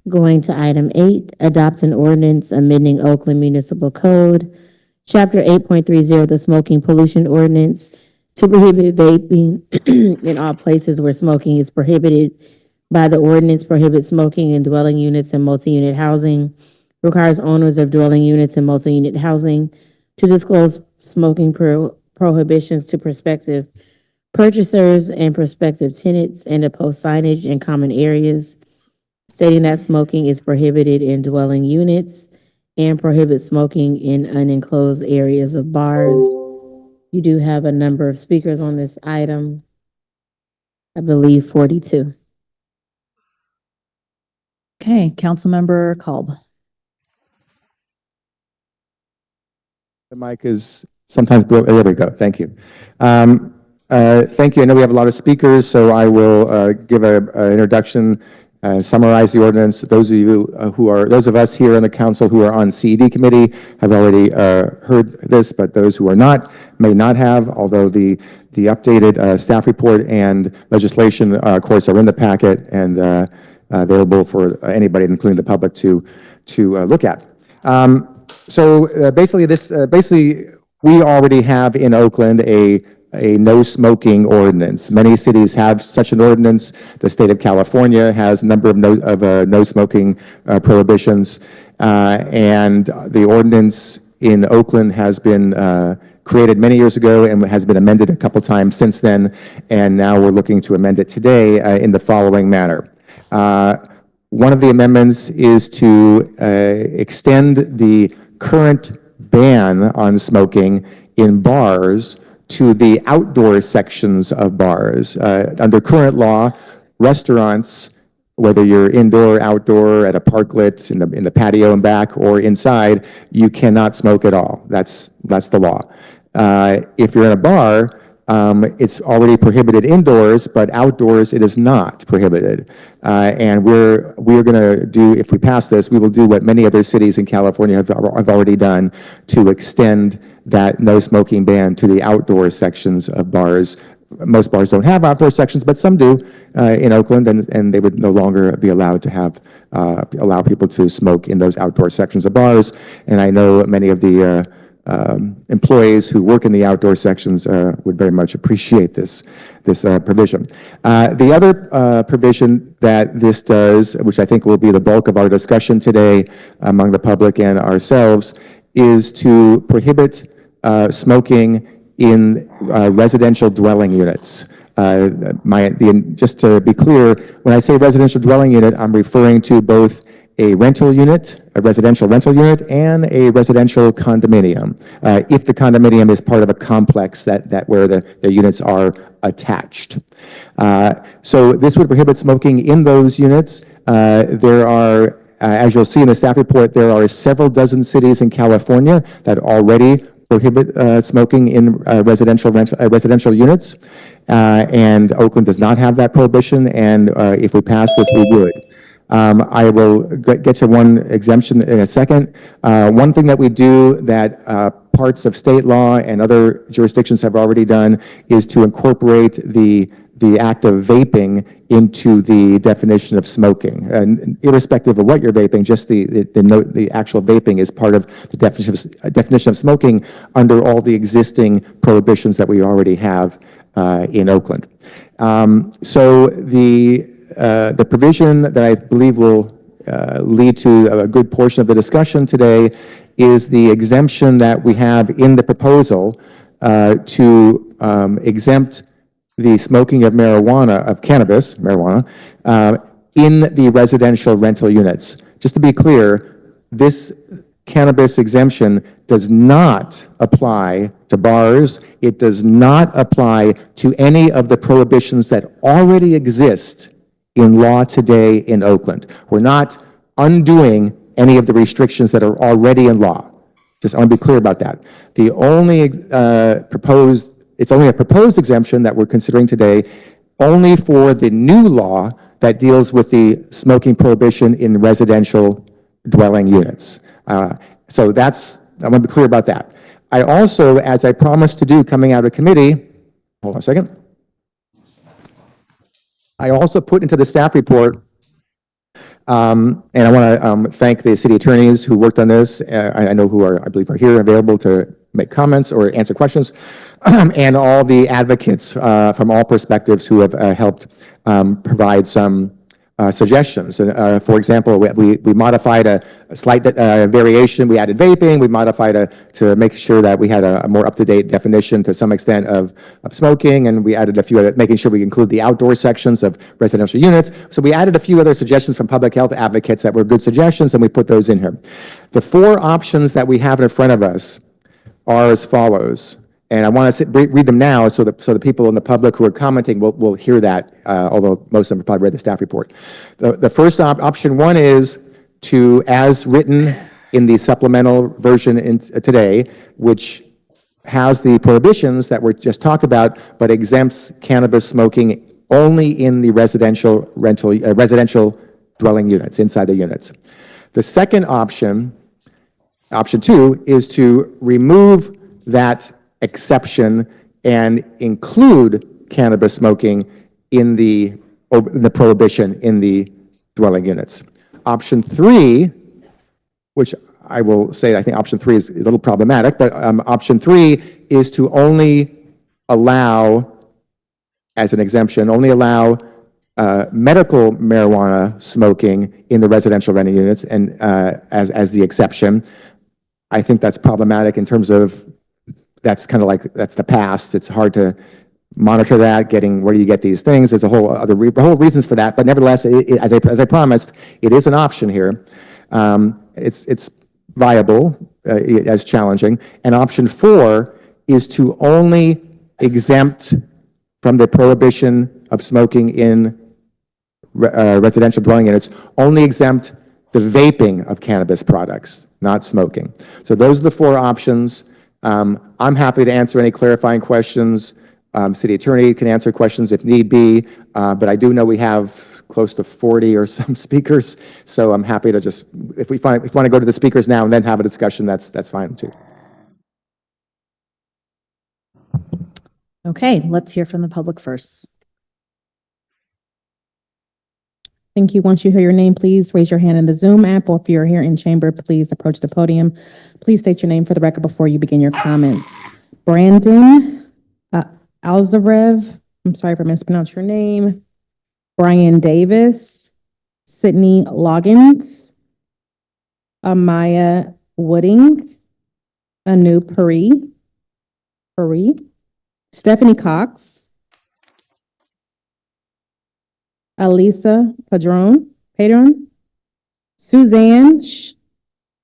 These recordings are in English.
Going to item 8, adopt an ordinance amending Oakland Municipal Code, Chapter 8.30, the Smoking Pollution Ordinance, to prohibit vaping in all places where smoking is prohibited by the ordinance, prohibits smoking in dwelling units and multi-unit housing, requires owners of dwelling units and multi-unit housing to disclose smoking prohibitions to prospective purchasers and prospective tenants, and to post signage in common areas stating that smoking is prohibited in dwelling units and prohibits smoking in unenclosed areas of bars. You do have a number of speakers on this item. I believe 42. Okay, Councilmember Kolb. The mic is sometimes there we go. Thank you. Thank you. I know we have a lot of speakers, so I will give an introduction and summarize the ordinance. Those of you those of us here on the council who are on CED committee have already heard this, but those who are not may not have, although the updated staff report and legislation, of course, are in the packet and available for anybody, including the public, to look at. Basically, we already have in Oakland a no smoking ordinance. Many cities have such an ordinance. The state of California has a number of no smoking prohibitions, and the ordinance in Oakland has been created many years ago and has been amended a couple times since then, and now we're looking to amend it today in the following manner. One of the amendments is to extend the current ban on smoking in bars to the outdoor sections of bars. Under current law, restaurants, whether you're indoor, outdoor, at a parklet, in the patio and back, or inside, you cannot smoke at all. That's the law. If you're in a bar, it's already prohibited indoors, but outdoors it is not prohibited. And we're going to do, if we pass this, we will do what many other cities in California have already done to extend that no smoking ban to the outdoor sections of bars. Most bars don't have outdoor sections, but some do in Oakland, and they would no longer be allowed to have allow people to smoke in those outdoor sections of bars. And I know many of the employees who work in the outdoor sections would very much appreciate this provision. The other provision that this does, which I think will be the bulk of our discussion today among the public and ourselves, is to prohibit smoking in residential dwelling units. Just to be clear, when I say residential dwelling unit, I'm referring to both a rental unit, a residential rental unit, and a residential condominium, if the condominium is part of a complex that where the units are attached. So this would prohibit smoking in those units. There are, as you'll see in the staff report, there are several dozen cities in California that already prohibit smoking in residential units, and Oakland does not have that prohibition, and if we pass this, we would. I will get to one exemption in a second. One thing that we do that parts of state law and other jurisdictions have already done is to incorporate the act of vaping into the definition of smoking. And irrespective of what you're vaping, just the actual vaping is part of the definition of smoking under all the existing prohibitions that we already have in Oakland. So the provision that I believe will lead to a good portion of the discussion today is the exemption that we have in the proposal to exempt the smoking of cannabis, in the residential rental units. Just to be clear, this cannabis exemption does not apply to bars. It does not apply to any of the prohibitions that already exist in law today in Oakland. We're not undoing any of the restrictions that are already in law. Just I want to be clear about that. The only it's only a proposed exemption that we're considering today, only for the new law that deals with the smoking prohibition in residential dwelling units. So that's, I want to be clear about that. I also, as I promised to do coming out of committee, hold on a second. I also put into the staff report And I want to thank the city attorneys who worked on this. I know who are, I believe, are here available to make comments or answer questions, and all the advocates from all perspectives who have helped provide some suggestions. For example, we modified a slight variation. We added vaping. We modified to make sure that we had a more up-to-date definition to some extent of smoking, and we added a few other, making sure we include the outdoor sections of residential units. So we added a few other suggestions from public health advocates that were good suggestions, and we put those in here. The four options that we have in front of us are as follows. And I want to read them now so the people in the public who are commenting will hear that, although most of them have probably read the staff report. The first option one is to, as written in the supplemental version today, which has the prohibitions that were just talked about, but exempts cannabis smoking only in the residential dwelling units, inside the units. The second option two, is to remove that exception and include cannabis smoking in the prohibition in the dwelling units. Option three, which I will say I think option three is a little problematic, but option three is to only allow, as an exemption, only allow medical marijuana smoking in the residential renting units and as the exception. I think that's problematic in terms of that's kind of like, that's the past. It's hard to monitor that, where do you get these things? There's a whole other whole reasons for that, but nevertheless, as I promised, it is an option here. It's viable, as challenging. And option four is to only exempt from the prohibition of smoking in residential dwelling units, only exempt the vaping of cannabis products, not smoking. So those are the four options. I'm happy to answer any clarifying questions. City attorney can answer questions if need be, but I do know we have close to 40 or some speakers, so I'm happy to just, if we want to go to the speakers now and then have a discussion, that's fine too. Okay, let's hear from the public first. Thank you. Once you hear your name, please raise your hand in the Zoom app, or if you're here in chamber, please approach the podium. Please state your name for the record before you begin your comments. Brandon Alzarev, I'm sorry if I mispronounced your name. Brian Davis, Sydney Loggins, Amaya Wooding, Anu Puri, Stephanie Cox, Alisa Padron, Suzanne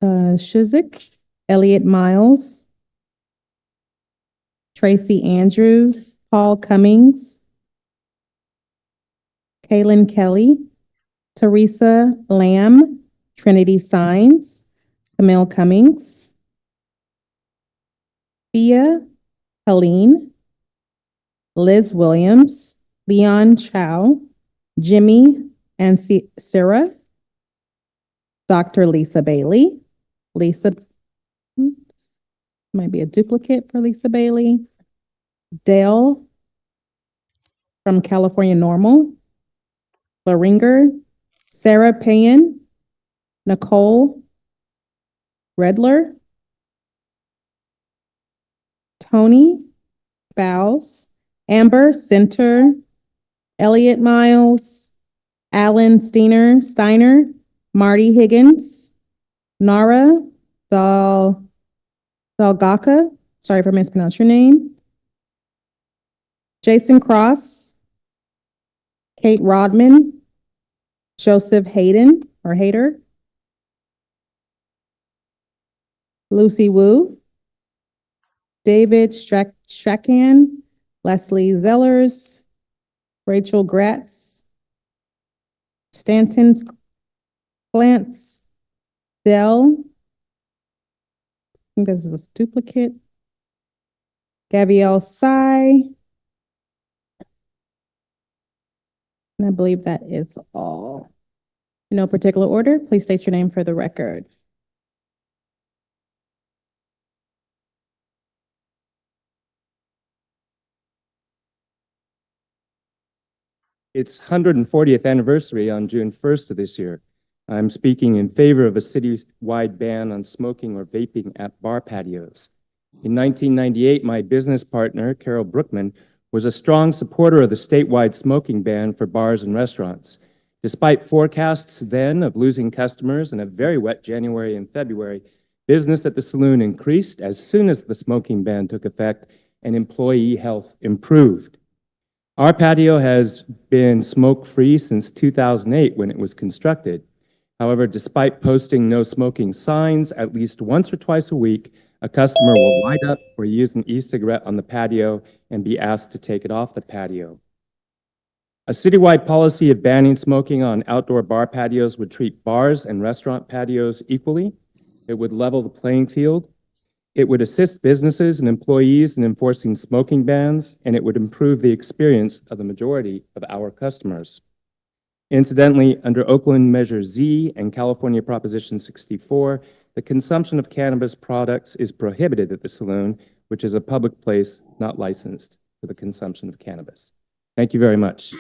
Shizik, Elliot Miles, Tracy Andrews, Paul Cummings, Kaylin Kelly, Teresa Lamb, Trinity Signs, Camille Cummings, Thea Helene, Liz Williams, Leon Chow, Jimmy and Sarah, Dr. Lisa Bailey, might be a duplicate for Lisa Bailey, Dale from California Normal, Laringer, Sarah Payan, Nicole Redler, Tony Bowles, Amber Center, Elliot Miles, Alan Steiner, Marty Higgins, Nara Dalgaka, sorry if I mispronounced your name, Jason Cross, Kate Rodman, Joseph Hayden or Hayter, Lucy Wu, David Strachan, Leslie Zellers, Rachel Gratz, Stanton Glantz, Dell, I think this is a duplicate, Gabrielle Sai, and I believe that is all. In no particular order, please state your name for the record. Its 140th anniversary on June 1st of this year. I'm speaking in favor of a citywide ban on smoking or vaping at bar patios. In 1998, my business partner, Carol Brookman, was a strong supporter of the statewide smoking ban for bars and restaurants. Despite forecasts then of losing customers and a very wet January and February, business at the saloon increased as soon as the smoking ban took effect and employee health improved. Our patio has been smoke-free since 2008 when it was constructed. However, despite posting no smoking signs at least once or twice a week, a customer will light up or use an e-cigarette on the patio and be asked to take it off the patio. A citywide policy of banning smoking on outdoor bar patios would treat bars and restaurant patios equally. It would level the playing field. It would assist businesses and employees in enforcing smoking bans, and it would improve the experience of the majority of our customers. Incidentally, under Oakland Measure Z and California Proposition 64, the consumption of cannabis products is prohibited at the saloon, which is a public place not licensed for the consumption of cannabis. Thank you very much.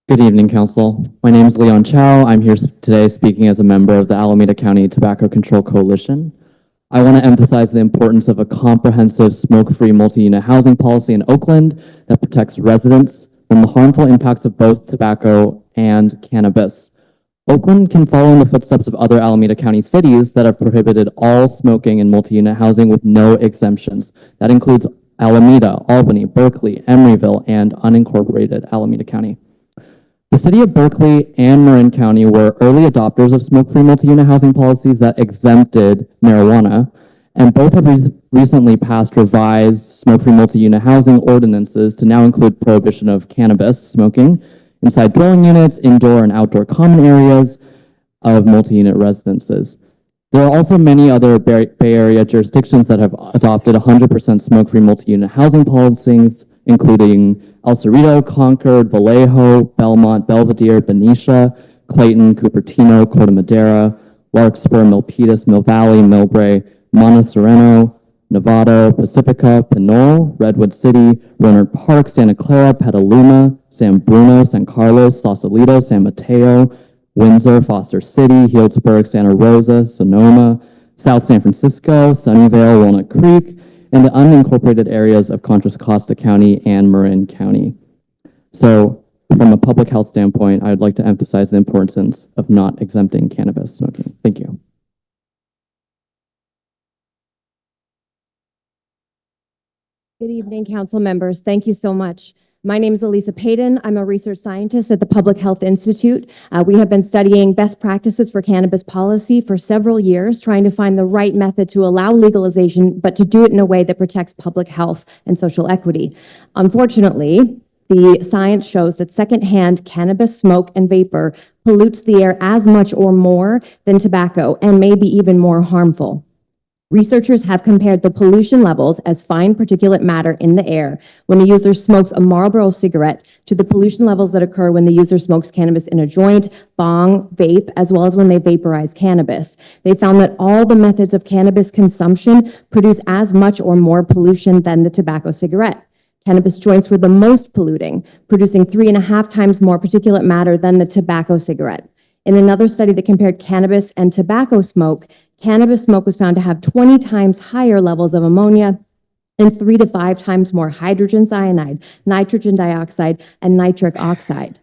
Good evening, Council. My name is Leon Chow. I'm here today speaking as a member of the Alameda County Tobacco Control Coalition. I want to emphasize the importance of a comprehensive smoke-free multi-unit housing policy in Oakland that protects residents from the harmful impacts of both tobacco and cannabis. Oakland can follow in the footsteps of other Alameda County cities that have prohibited all smoking in multi-unit housing with no exemptions. That includes Alameda, Albany, Berkeley, Emeryville, and unincorporated Alameda County. The city of Berkeley and Marin County were early adopters of smoke-free multi-unit housing policies that exempted marijuana, and both have recently passed revised smoke-free multi-unit housing ordinances to now include prohibition of cannabis smoking inside dwelling units, indoor and outdoor common areas of multi-unit residences. There are also many other Bay Area jurisdictions that have adopted 100% smoke-free multi-unit housing policies, including El Cerrito, Concord, Vallejo, Belmont, Belvedere, Benicia, Clayton, Cupertino, Corte Madera, Larkspur, Milpitas, Mill Valley, Millbrae, Monte Sereno, Novato, Pacifica, Pinole, Redwood City, Rohnert Park, Santa Clara, Petaluma, San Bruno, San Carlos, Sausalito, San Mateo, Windsor, Foster City, Healdsburg, Santa Rosa, Sonoma, South San Francisco, Sunnyvale, Walnut Creek, and the unincorporated areas of Contra Costa County and Marin County. So from a public health standpoint, I would like to emphasize the importance of not exempting cannabis smoking. Thank you. Good evening, council members. Thank you so much. My name is Elisa Payton. I'm a research scientist at the Public Health Institute. We have been studying best practices for cannabis policy for several years, trying to find the right method to allow legalization, but to do it in a way that protects public health and social equity. Unfortunately, the science shows that secondhand cannabis smoke and vapor pollutes the air as much or more than tobacco and may be even more harmful. Researchers have compared the pollution levels as fine particulate matter in the air when a user smokes a Marlboro cigarette to the pollution levels that occur when the user smokes cannabis in a joint, bong, vape, as well as when they vaporize cannabis. They found that all the methods of cannabis consumption produce as much or more pollution than the tobacco cigarette. Cannabis joints were the most polluting, producing 3.5 times more particulate matter than the tobacco cigarette. In another study that compared cannabis and tobacco smoke, cannabis smoke was found to have 20 times higher levels of ammonia and 3 to 5 times more hydrogen cyanide, nitrogen dioxide, and nitric oxide.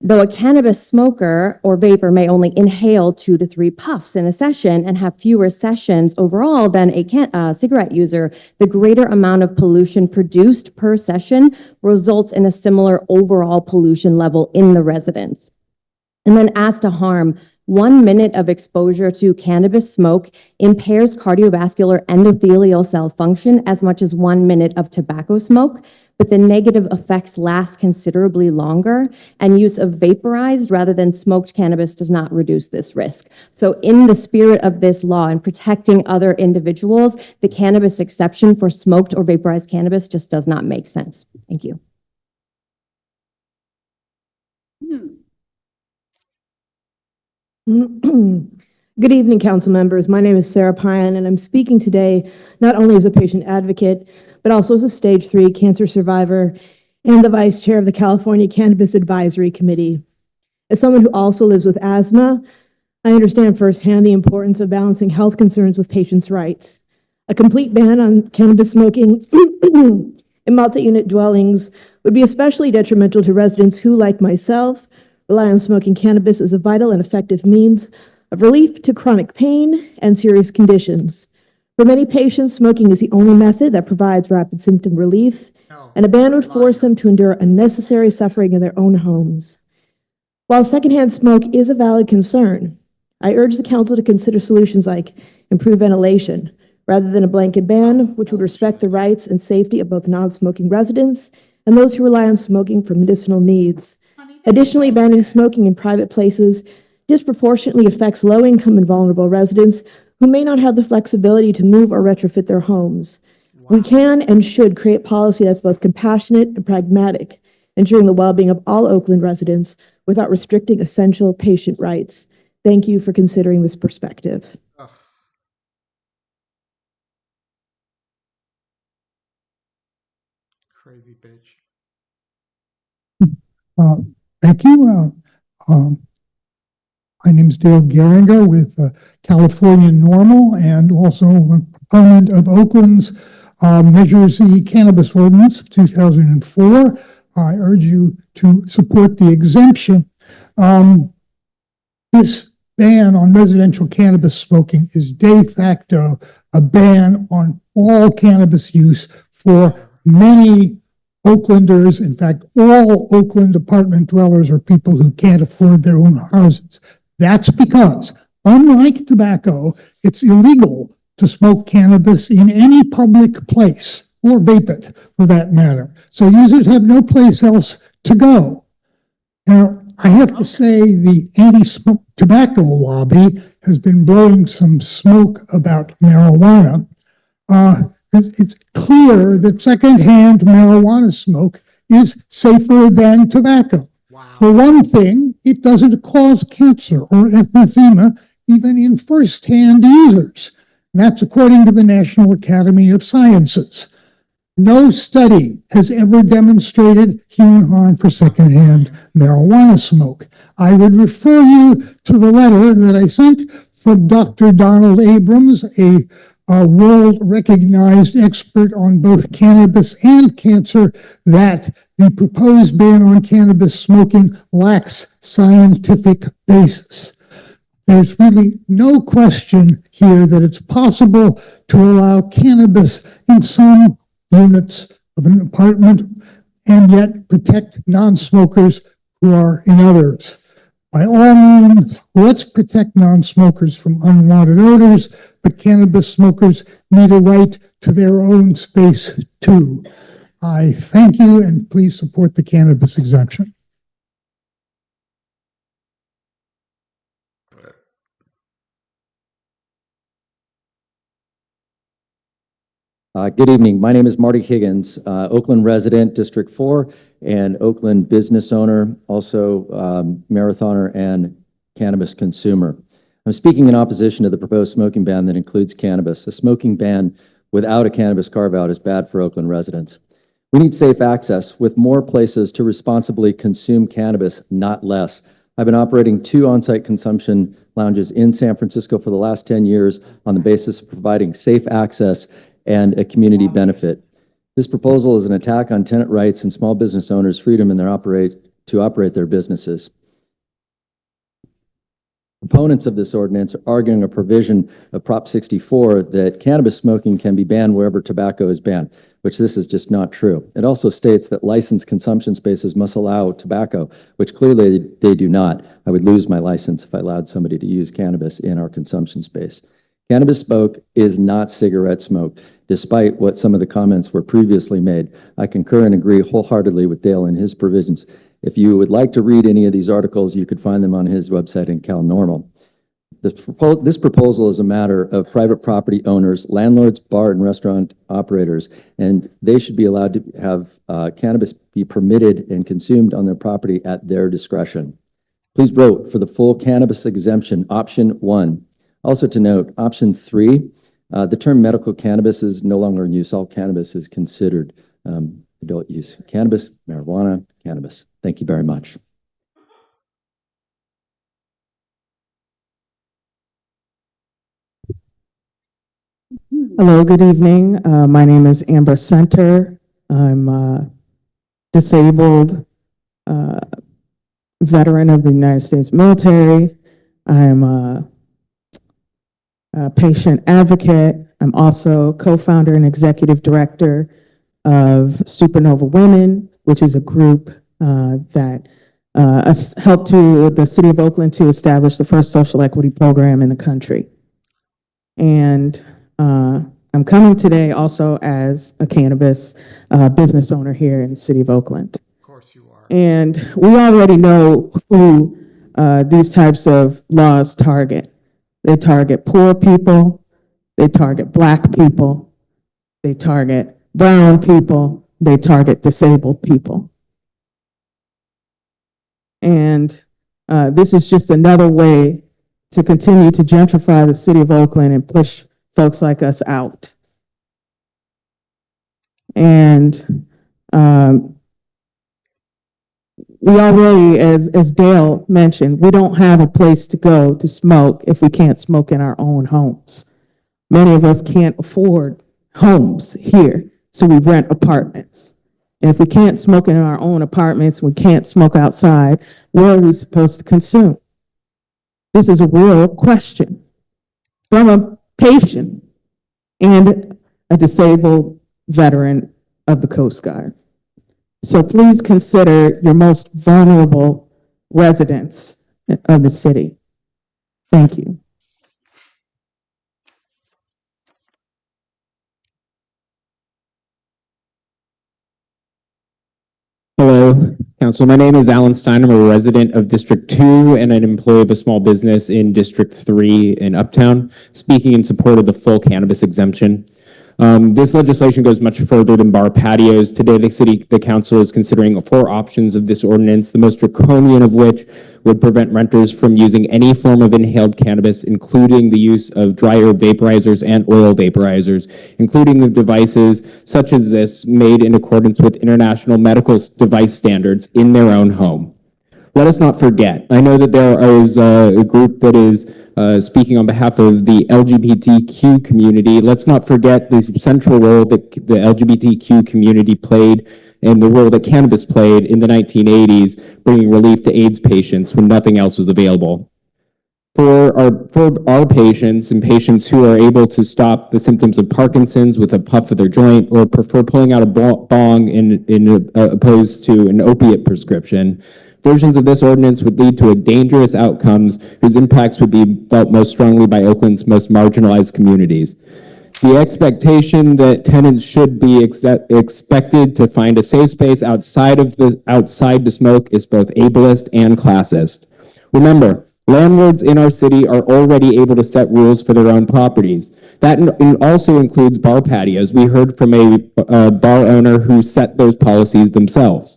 Though a cannabis smoker or vapor may only inhale 2 to 3 puffs in a session and have fewer sessions overall than a cigarette user, the greater amount of pollution produced per session results in a similar overall pollution level in the residence. And then as to harm, 1 minute of exposure to cannabis smoke impairs cardiovascular endothelial cell function as much as 1 minute of tobacco smoke, but the negative effects last considerably longer, and use of vaporized rather than smoked cannabis does not reduce this risk. So in the spirit of this law and protecting other individuals, the cannabis exception for smoked or vaporized cannabis just does not make sense. Thank you. Good evening, council members. My name is Sarah Pyan, and I'm speaking today not only as a patient advocate, but also as a stage 3 cancer survivor and the Vice Chair of the California Cannabis Advisory Committee. As someone who also lives with asthma, I understand firsthand the importance of balancing health concerns with patients' rights. A complete ban on cannabis smoking in multi-unit dwellings would be especially detrimental to residents who, like myself, rely on smoking cannabis as a vital and effective means of relief to chronic pain and serious conditions. For many patients, smoking is the only method that provides rapid symptom relief, and a ban would force them to endure unnecessary suffering in their own homes. While secondhand smoke is a valid concern, I urge the council to consider solutions like improved ventilation, rather than a blanket ban, which would respect the rights and safety of both non-smoking residents and those who rely on smoking for medicinal needs. Additionally, banning smoking in private places disproportionately affects low-income and vulnerable residents who may not have the flexibility to move or retrofit their homes. We can and should create policy that's both compassionate and pragmatic, ensuring the well-being of all Oakland residents without restricting essential patient rights. Thank you for considering this perspective. Crazy bitch. Thank you. My name is Dale Geringer with California Normal and also a proponent of Oakland's Measures the Cannabis Ordinance of 2004. I urge you to support the exemption. This ban on residential cannabis smoking is de facto a ban on all cannabis use for many Oaklanders. In fact, all Oakland apartment dwellers are people who can't afford their own houses. That's because, unlike tobacco, it's illegal to smoke cannabis in any public place, or vape it for that matter. So users have no place else to go. Now, I have to say the anti-smoke tobacco lobby has been blowing some smoke about marijuana. It's clear that secondhand marijuana smoke is safer than tobacco. Wow. For one thing, it doesn't cause cancer or emphysema even in first-hand users. That's according to the National Academy of Sciences. No study has ever demonstrated human harm for secondhand marijuana smoke. I would refer you to the letter that I sent from Dr. Donald Abrams, a world-recognized expert on both cannabis and cancer, that the proposed ban on cannabis smoking lacks scientific basis. There's really no question here that it's possible to allow cannabis in some units of an apartment and yet protect non-smokers who are in others. By all means, let's protect non-smokers from unwanted odors, but cannabis smokers need a right to their own space too. I thank you, and please support the cannabis exemption. Good evening. My name is Marty Higgins, Oakland resident, District 4, and Oakland business owner, also marathoner and cannabis consumer. I'm speaking in opposition to the proposed smoking ban that includes cannabis. A smoking ban without a cannabis carve-out is bad for Oakland residents. We need safe access with more places to responsibly consume cannabis, not less. I've been operating 2 on-site consumption lounges in San Francisco for the last 10 years on the basis of providing safe access and a community benefit. This proposal is an attack on tenant rights and small business owners' freedom in to operate their businesses. Proponents of this ordinance are arguing a provision of Prop 64 that cannabis smoking can be banned wherever tobacco is banned, which this is just not true. It also states that licensed consumption spaces must allow tobacco, which clearly they do not. I would lose my license if I allowed somebody to use cannabis in our consumption space. Cannabis smoke is not cigarette smoke, despite what some of the comments were previously made. I concur and agree wholeheartedly with Dale and his provisions. If you would like to read any of these articles, you could find them on his website in CalNormal. This proposal is a matter of private property owners, landlords, bar and restaurant operators, and they should be allowed to have cannabis be permitted and consumed on their property at their discretion. Please vote for the full cannabis exemption, option 1. Also to note, option 3, the term medical cannabis is no longer in use. All cannabis is considered adult use cannabis, marijuana, cannabis. Thank you very much. Hello, good evening. My name is Amber Center. I'm a disabled veteran of the United States military. I'm a patient advocate. I'm also co-founder and executive director of Supernova Women, which is a group that helped the city of Oakland to establish the first social equity program in the country. And I'm coming today also as a cannabis business owner here in the city of Oakland. Of course you are. And we already know who these types of laws target. They target poor people, they target Black people, they target brown people, they target disabled people. And this is just another way to continue to gentrify the city of Oakland and push folks like us out. And we already, as Dale mentioned, we don't have a place to go to smoke if we can't smoke in our own homes. Many of us can't afford homes here, so we rent apartments. And if we can't smoke in our own apartments, we can't smoke outside, where are we supposed to consume? This is a real question from a patient and a disabled veteran of the Coast Guard. So please consider your most vulnerable residents of the city. Thank you. Hello, Council. My name is Alan Stein. I'm a resident of District 2 and an employee of a small business in District 3 in Uptown, speaking in support of the full cannabis exemption. This legislation goes much further than bar patios. Today, the council is considering 4 options of this ordinance, the most draconian of which would prevent renters from using any form of inhaled cannabis, including the use of dry herb vaporizers and oil vaporizers, including the devices such as this made in accordance with international medical device standards in their own home. Let us not forget, I know that there is a group that is speaking on behalf of the LGBTQ community. Let's not forget the central role that the LGBTQ community played and the role that cannabis played in the 1980s, bringing relief to AIDS patients when nothing else was available. For our patients and patients who are able to stop the symptoms of Parkinson's with a puff of their joint or prefer pulling out a bong in opposed to an opiate prescription, versions of this ordinance would lead to dangerous outcomes whose impacts would be felt most strongly by Oakland's most marginalized communities. The expectation that tenants should be expected to find a safe space outside to smoke is both ableist and classist. Remember, landlords in our city are already able to set rules for their own properties. That also includes bar patios. We heard from a bar owner who set those policies themselves.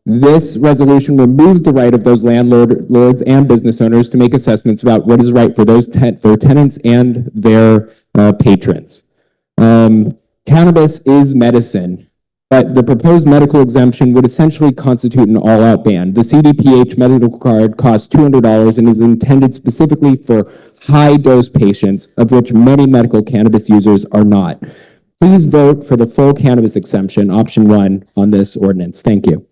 This resolution removes the right of those landlords and business owners to make assessments about what is right for those for tenants and their patrons. Cannabis is medicine, but the proposed medical exemption would essentially constitute an all-out ban. The CDPH medical card costs $200 and is intended specifically for high-dose patients, of which many medical cannabis users are not. Please vote for the full cannabis exemption, option 1, on this ordinance. Thank you.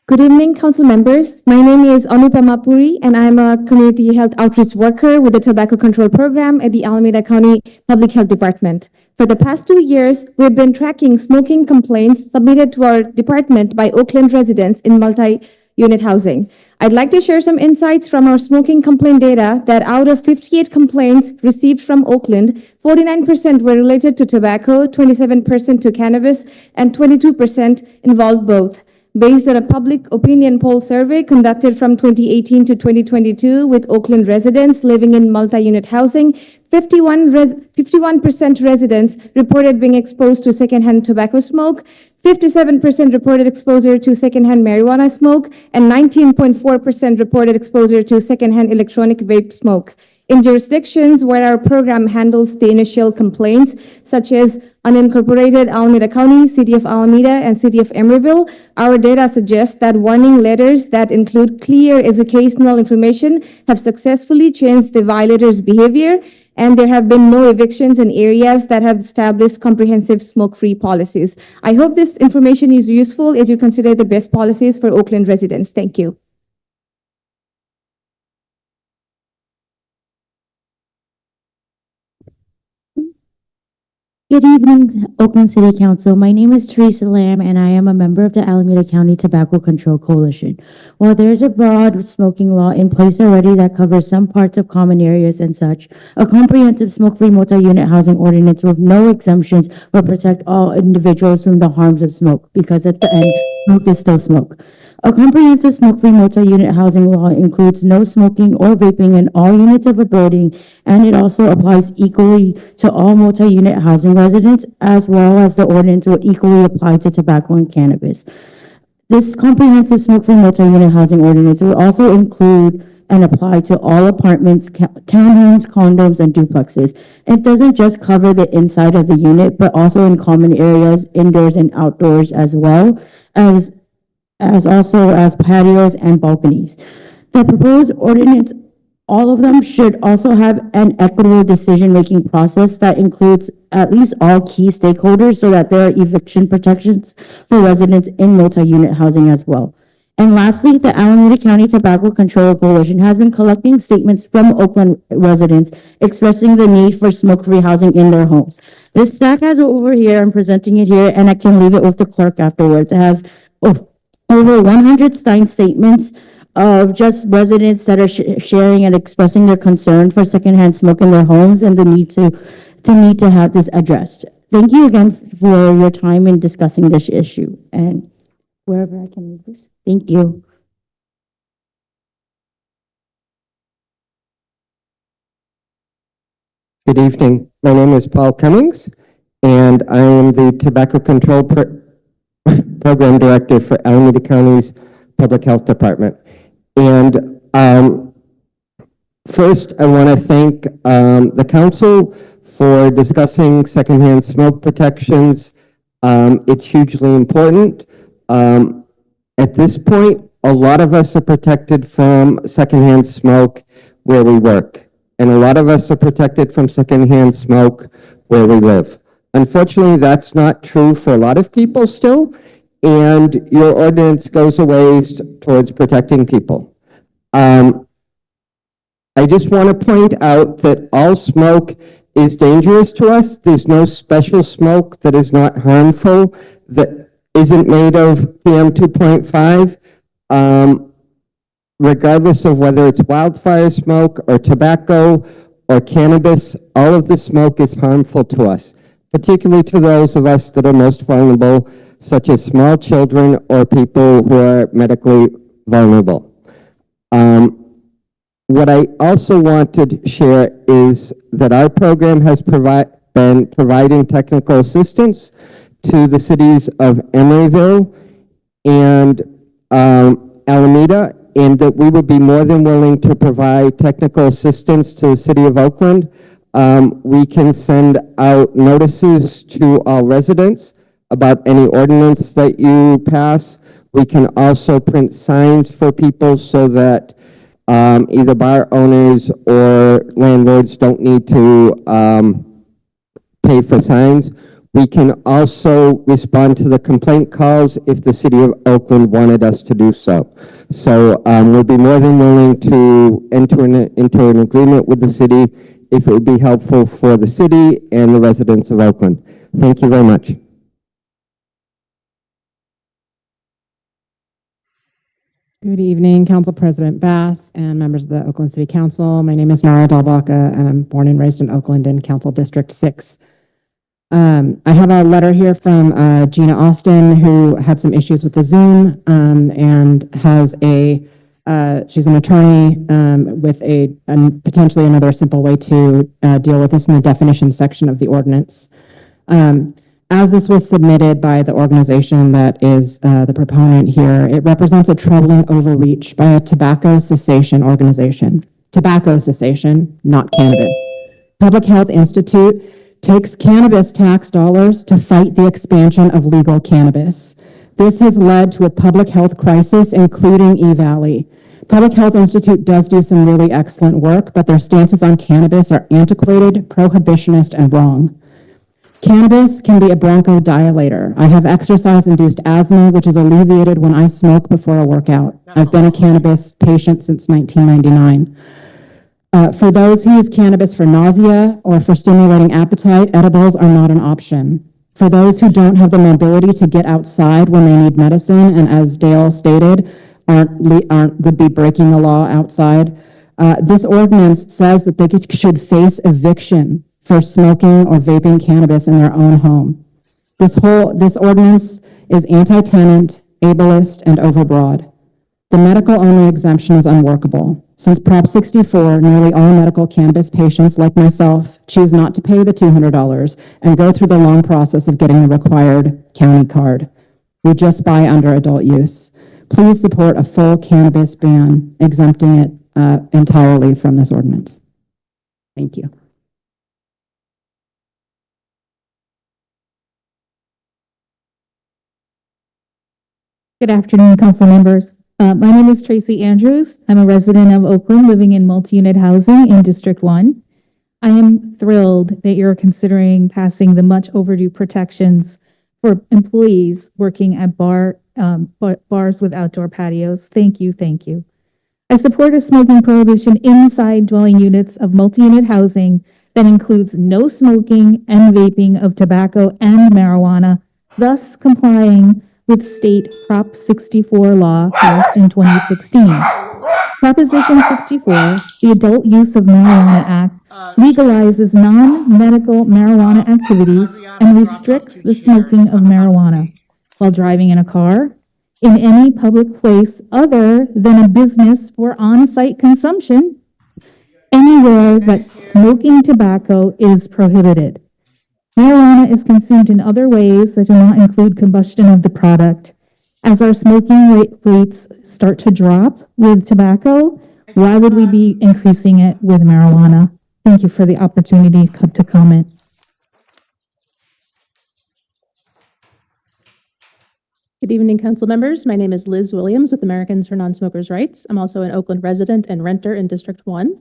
Good evening, council members. My name is Anupama Puri, and I'm a community health outreach worker with the Tobacco Control Program at the Alameda County Public Health Department. For the past 2 years, we've been tracking smoking complaints submitted to our department by Oakland residents in multi-unit housing. I'd like to share some insights from our smoking complaint data that out of 58 complaints received from Oakland, 49% were related to tobacco, 27% to cannabis, and 22% involved both. Based on a public opinion poll survey conducted from 2018 to 2022 with Oakland residents living in multi-unit housing, 51% residents reported being exposed to secondhand tobacco smoke, 57% reported exposure to secondhand marijuana smoke, and 19.4% reported exposure to secondhand electronic vape smoke. In jurisdictions where our program handles the initial complaints, such as unincorporated Alameda County, City of Alameda, and City of Emeryville, our data suggests that warning letters that include clear educational information have successfully changed the violator's behavior, and there have been no evictions in areas that have established comprehensive smoke-free policies. I hope this information is useful as you consider the best policies for Oakland residents. Thank you. Good evening, Oakland City Council. My name is Teresa Lamb, and I am a member of the Alameda County Tobacco Control Coalition. While there is a broad smoking law in place already that covers some parts of common areas and such, a comprehensive smoke-free multi-unit housing ordinance with no exemptions will protect all individuals from the harms of smoke, because at the end, smoke is still smoke. A comprehensive smoke-free multi-unit housing law includes no smoking or vaping in all units of a building, and it also applies equally to all multi-unit housing residents, as well as the ordinance will equally apply to tobacco and cannabis. This comprehensive smoke-free multi-unit housing ordinance will also include and apply to all apartments, townhomes, condos, and duplexes. It doesn't just cover the inside of the unit, but also in common areas, indoors and outdoors, as well as also as patios and balconies. The proposed ordinance, all of them should also have an equitable decision-making process that includes at least all key stakeholders so that there are eviction protections for residents in multi-unit housing as well. And lastly, the Alameda County Tobacco Control Coalition has been collecting statements from Oakland residents expressing the need for smoke-free housing in their homes. This stack has it over here. I'm presenting it here, and I can leave it with the clerk afterwards. It has over 100 signed statements of just residents that are sharing and expressing their concern for secondhand smoke in their homes and the need to have this addressed. Thank you again for your time in discussing this issue, and wherever I can leave this. Thank you. Good evening. My name is Paul Cummings, and I am the Tobacco Control Program Director for Alameda County's Public Health Department. And first, I want to thank the council for discussing secondhand smoke protections. It's hugely important. At this point, a lot of us are protected from secondhand smoke where we work, and a lot of us are protected from secondhand smoke where we live. Unfortunately, that's not true for a lot of people still, and your ordinance goes a ways towards protecting people. I just want to point out that all smoke is dangerous to us. There's no special smoke that is not harmful, that isn't made of PM 2.5. Regardless of whether it's wildfire smoke or tobacco or cannabis, all of the smoke is harmful to us, particularly to those of us that are most vulnerable, such as small children or people who are medically vulnerable. What I also want to share is that our program has been providing technical assistance to the cities of Emeryville and Alameda, and that we would be more than willing to provide technical assistance to the city of Oakland. We can send out notices to all residents about any ordinance that you pass. We can also print signs for people so that either bar owners or landlords don't need to pay for signs. We can also respond to the complaint calls if the city of Oakland wanted us to do so. So we'll be more than willing to enter into an agreement with the city if it would be helpful for the city and the residents of Oakland. Thank you very much. Good evening, Council President Bass and members of the Oakland City Council. My name is Nara Dalbaca, and I'm born and raised in Oakland in Council District 6. I have a letter here from Gina Austin, who had some issues with the Zoom and has she's an attorney with potentially another simple way to deal with this in the definition section of the ordinance. As this was submitted by the organization that is the proponent here, it represents a troubling overreach by a tobacco cessation organization. Tobacco cessation, not cannabis. Public Health Institute takes cannabis tax dollars to fight the expansion of legal cannabis. This has led to a public health crisis, including E-Valley. Public Health Institute does do some really excellent work, but their stances on cannabis are antiquated, prohibitionist, and wrong. Cannabis can be a bronchodilator. I have exercise-induced asthma, which is alleviated when I smoke before a workout. I've been a cannabis patient since 1999. For those who use cannabis for nausea or for stimulating appetite, edibles are not an option. For those who don't have the mobility to get outside when they need medicine, and as Dale stated, would be breaking the law outside, this ordinance says that they should face eviction for smoking or vaping cannabis in their own home. This ordinance is anti-tenant, ableist, and overbroad. The medical-only exemption is unworkable. Since Prop 64, nearly all medical cannabis patients like myself choose not to pay the $200 and go through the long process of getting the required county card. We just buy under adult use. Please support a full cannabis ban, exempting it entirely from this ordinance. Thank you. Good afternoon, council members. My name is Tracy Andrews. I'm a resident of Oakland living in multi-unit housing in District 1. I am thrilled that you're considering passing the much overdue protections for employees working at bars with outdoor patios. Thank you, thank you. I support a smoking prohibition inside dwelling units of multi-unit housing that includes no smoking and vaping of tobacco and marijuana, thus complying with state Prop 64 law passed in 2016. Proposition 64, the Adult Use of Marijuana Act, legalizes non-medical marijuana activities and restricts the smoking of marijuana while driving in a car, in any public place other than a business for on-site consumption, anywhere that smoking tobacco is prohibited. Marijuana is consumed in other ways that do not include combustion of the product. As our smoking rates start to drop with tobacco, why would we be increasing it with marijuana? Thank you for the opportunity to comment. Good evening, council members. My name is Liz Williams with Americans for Non-Smokers' Rights. I'm also an Oakland resident and renter in District 1.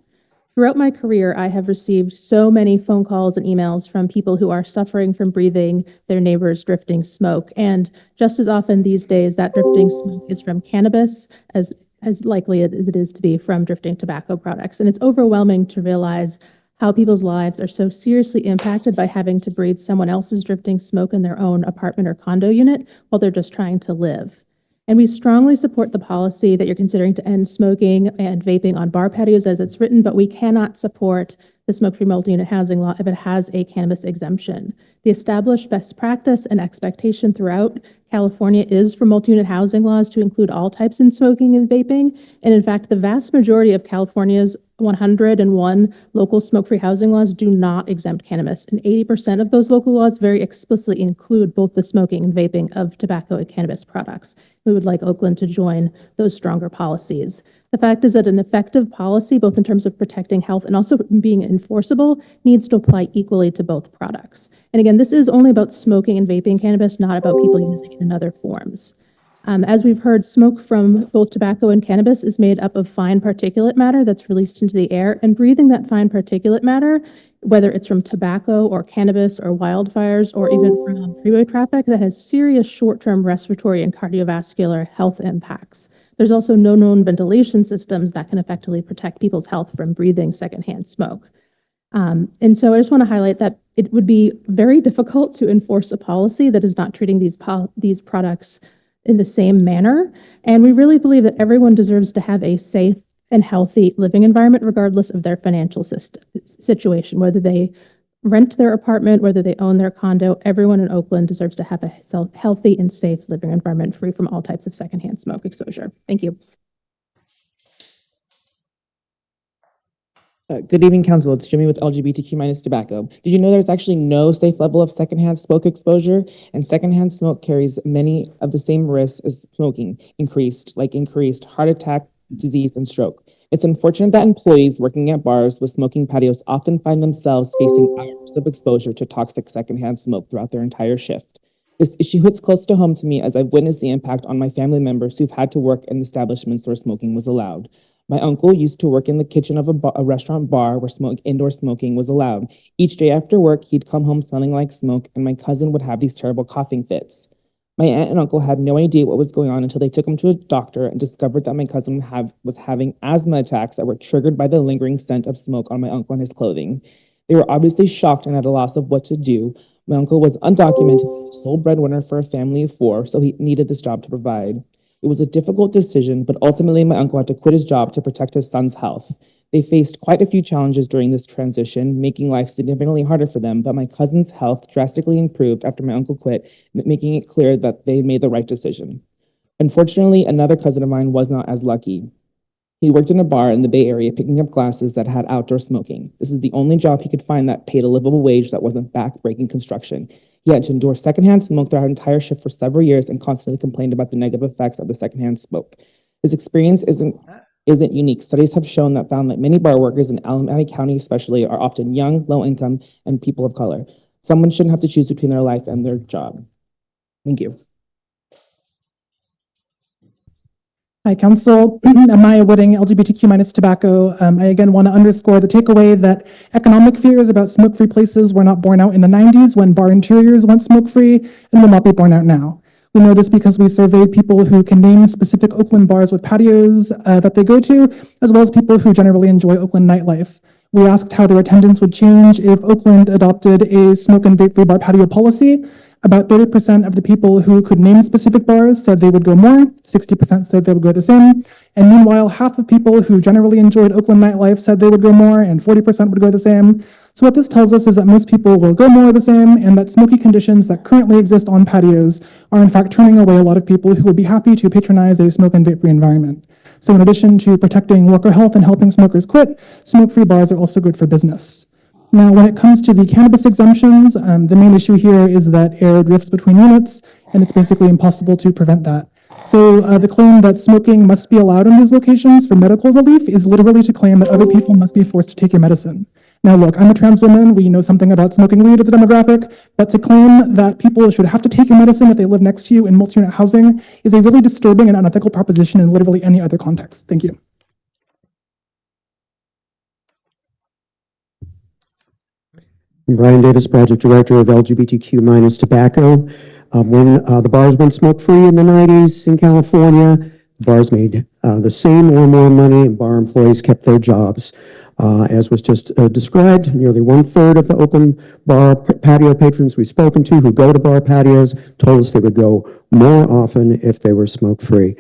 Throughout my career, I have received so many phone calls and emails from people who are suffering from breathing their neighbors' drifting smoke. And just as often these days, that drifting smoke is from cannabis, as likely as it is to be from drifting tobacco products. And it's overwhelming to realize how people's lives are so seriously impacted by having to breathe someone else's drifting smoke in their own apartment or condo unit while they're just trying to live. And we strongly support the policy that you're considering to end smoking and vaping on bar patios as it's written, but we cannot support the smoke-free multi-unit housing law if it has a cannabis exemption. The established best practice and expectation throughout California is for multi-unit housing laws to include all types in smoking and vaping. And in fact, the vast majority of California's 101 local smoke-free housing laws do not exempt cannabis. And 80% of those local laws very explicitly include both the smoking and vaping of tobacco and cannabis products. We would like Oakland to join those stronger policies. The fact is that an effective policy, both in terms of protecting health and also being enforceable, needs to apply equally to both products. And again, this is only about smoking and vaping cannabis, not about people using it in other forms. As we've heard, smoke from both tobacco and cannabis is made up of fine particulate matter that's released into the air, and breathing that fine particulate matter, whether it's from tobacco or cannabis or wildfires or even from freeway traffic, that has serious short-term respiratory and cardiovascular health impacts. There's also no known ventilation systems that can effectively protect people's health from breathing secondhand smoke. And so I just want to highlight that it would be very difficult to enforce a policy that is not treating these products in the same manner. And we really believe that everyone deserves to have a safe and healthy living environment, regardless of their financial situation, whether they rent their apartment, whether they own their condo. Everyone in Oakland deserves to have a healthy and safe living environment free from all types of secondhand smoke exposure. Thank you. Good evening, council. It's Jimmy with LGBTQ minus tobacco. Did you know there's actually no safe level of secondhand smoke exposure? And secondhand smoke carries many of the same risks as smoking, increased heart attack, disease, and stroke. It's unfortunate that employees working at bars with smoking patios often find themselves facing hours of exposure to toxic secondhand smoke throughout their entire shift. This issue hits close to home to me as I've witnessed the impact on my family members who've had to work in establishments where smoking was allowed. My uncle used to work in the kitchen of a restaurant bar where indoor smoking was allowed. Each day after work, he'd come home smelling like smoke, and my cousin would have these terrible coughing fits. My aunt and uncle had no idea what was going on until they took him to a doctor and discovered that my cousin was having asthma attacks that were triggered by the lingering scent of smoke on my uncle and his clothing. They were obviously shocked and at a loss of what to do. My uncle was undocumented, sole breadwinner for a family of 4, so he needed this job to provide. It was a difficult decision, but ultimately my uncle had to quit his job to protect his son's health. They faced quite a few challenges during this transition, making life significantly harder for them, but my cousin's health drastically improved after my uncle quit, making it clear that they made the right decision. Unfortunately, another cousin of mine was not as lucky. He worked in a bar in the Bay Area picking up glasses that had outdoor smoking. This is the only job he could find that paid a livable wage that wasn't back-breaking construction. He had to endure secondhand smoke throughout our entire shift for several years and constantly complained about the negative effects of the secondhand smoke. His experience isn't unique. Studies have shown that many bar workers in Alameda County especially are often young, low income, and people of color. Someone shouldn't have to choose between their life and their job. Thank you. Hi, Council. Amaya Wooding, LGBTQ minus tobacco. I again want to underscore the takeaway that economic fears about smoke-free places were not borne out in the 90s when bar interiors went smoke-free and will not be borne out now. We know this because we surveyed people who can name specific Oakland bars with patios that they go to, as well as people who generally enjoy Oakland nightlife. We asked how their attendance would change if Oakland adopted a smoke and vape-free bar patio policy. About 30% of the people who could name specific bars said they would go more, 60% said they would go the same, and meanwhile, half of people who generally enjoyed Oakland nightlife said they would go more, and 40% would go the same. So what this tells us is that most people will go more the same, and that smoky conditions that currently exist on patios are in fact turning away a lot of people who would be happy to patronize a smoke and vape-free environment. So in addition to protecting worker health and helping smokers quit, smoke-free bars are also good for business. Now, when it comes to the cannabis exemptions, the main issue here is that air drifts between units, and it's basically impossible to prevent that. So the claim that smoking must be allowed in these locations for medical relief is literally to claim that other people must be forced to take your medicine. Now, look, I'm a trans woman. We know something about smoking weed as a demographic, but to claim that people should have to take your medicine if they live next to you in multi-unit housing is a really disturbing and unethical proposition in literally any other context. Thank you. Brian Davis, Project Director of LGBTQ minus tobacco. When the bars went smoke-free in the 90s in California, the bars made the same or more money, and bar employees kept their jobs. As was just described, nearly 1/3 of the Oakland bar patio patrons we've spoken to who go to bar patios told us they would go more often if they were smoke-free,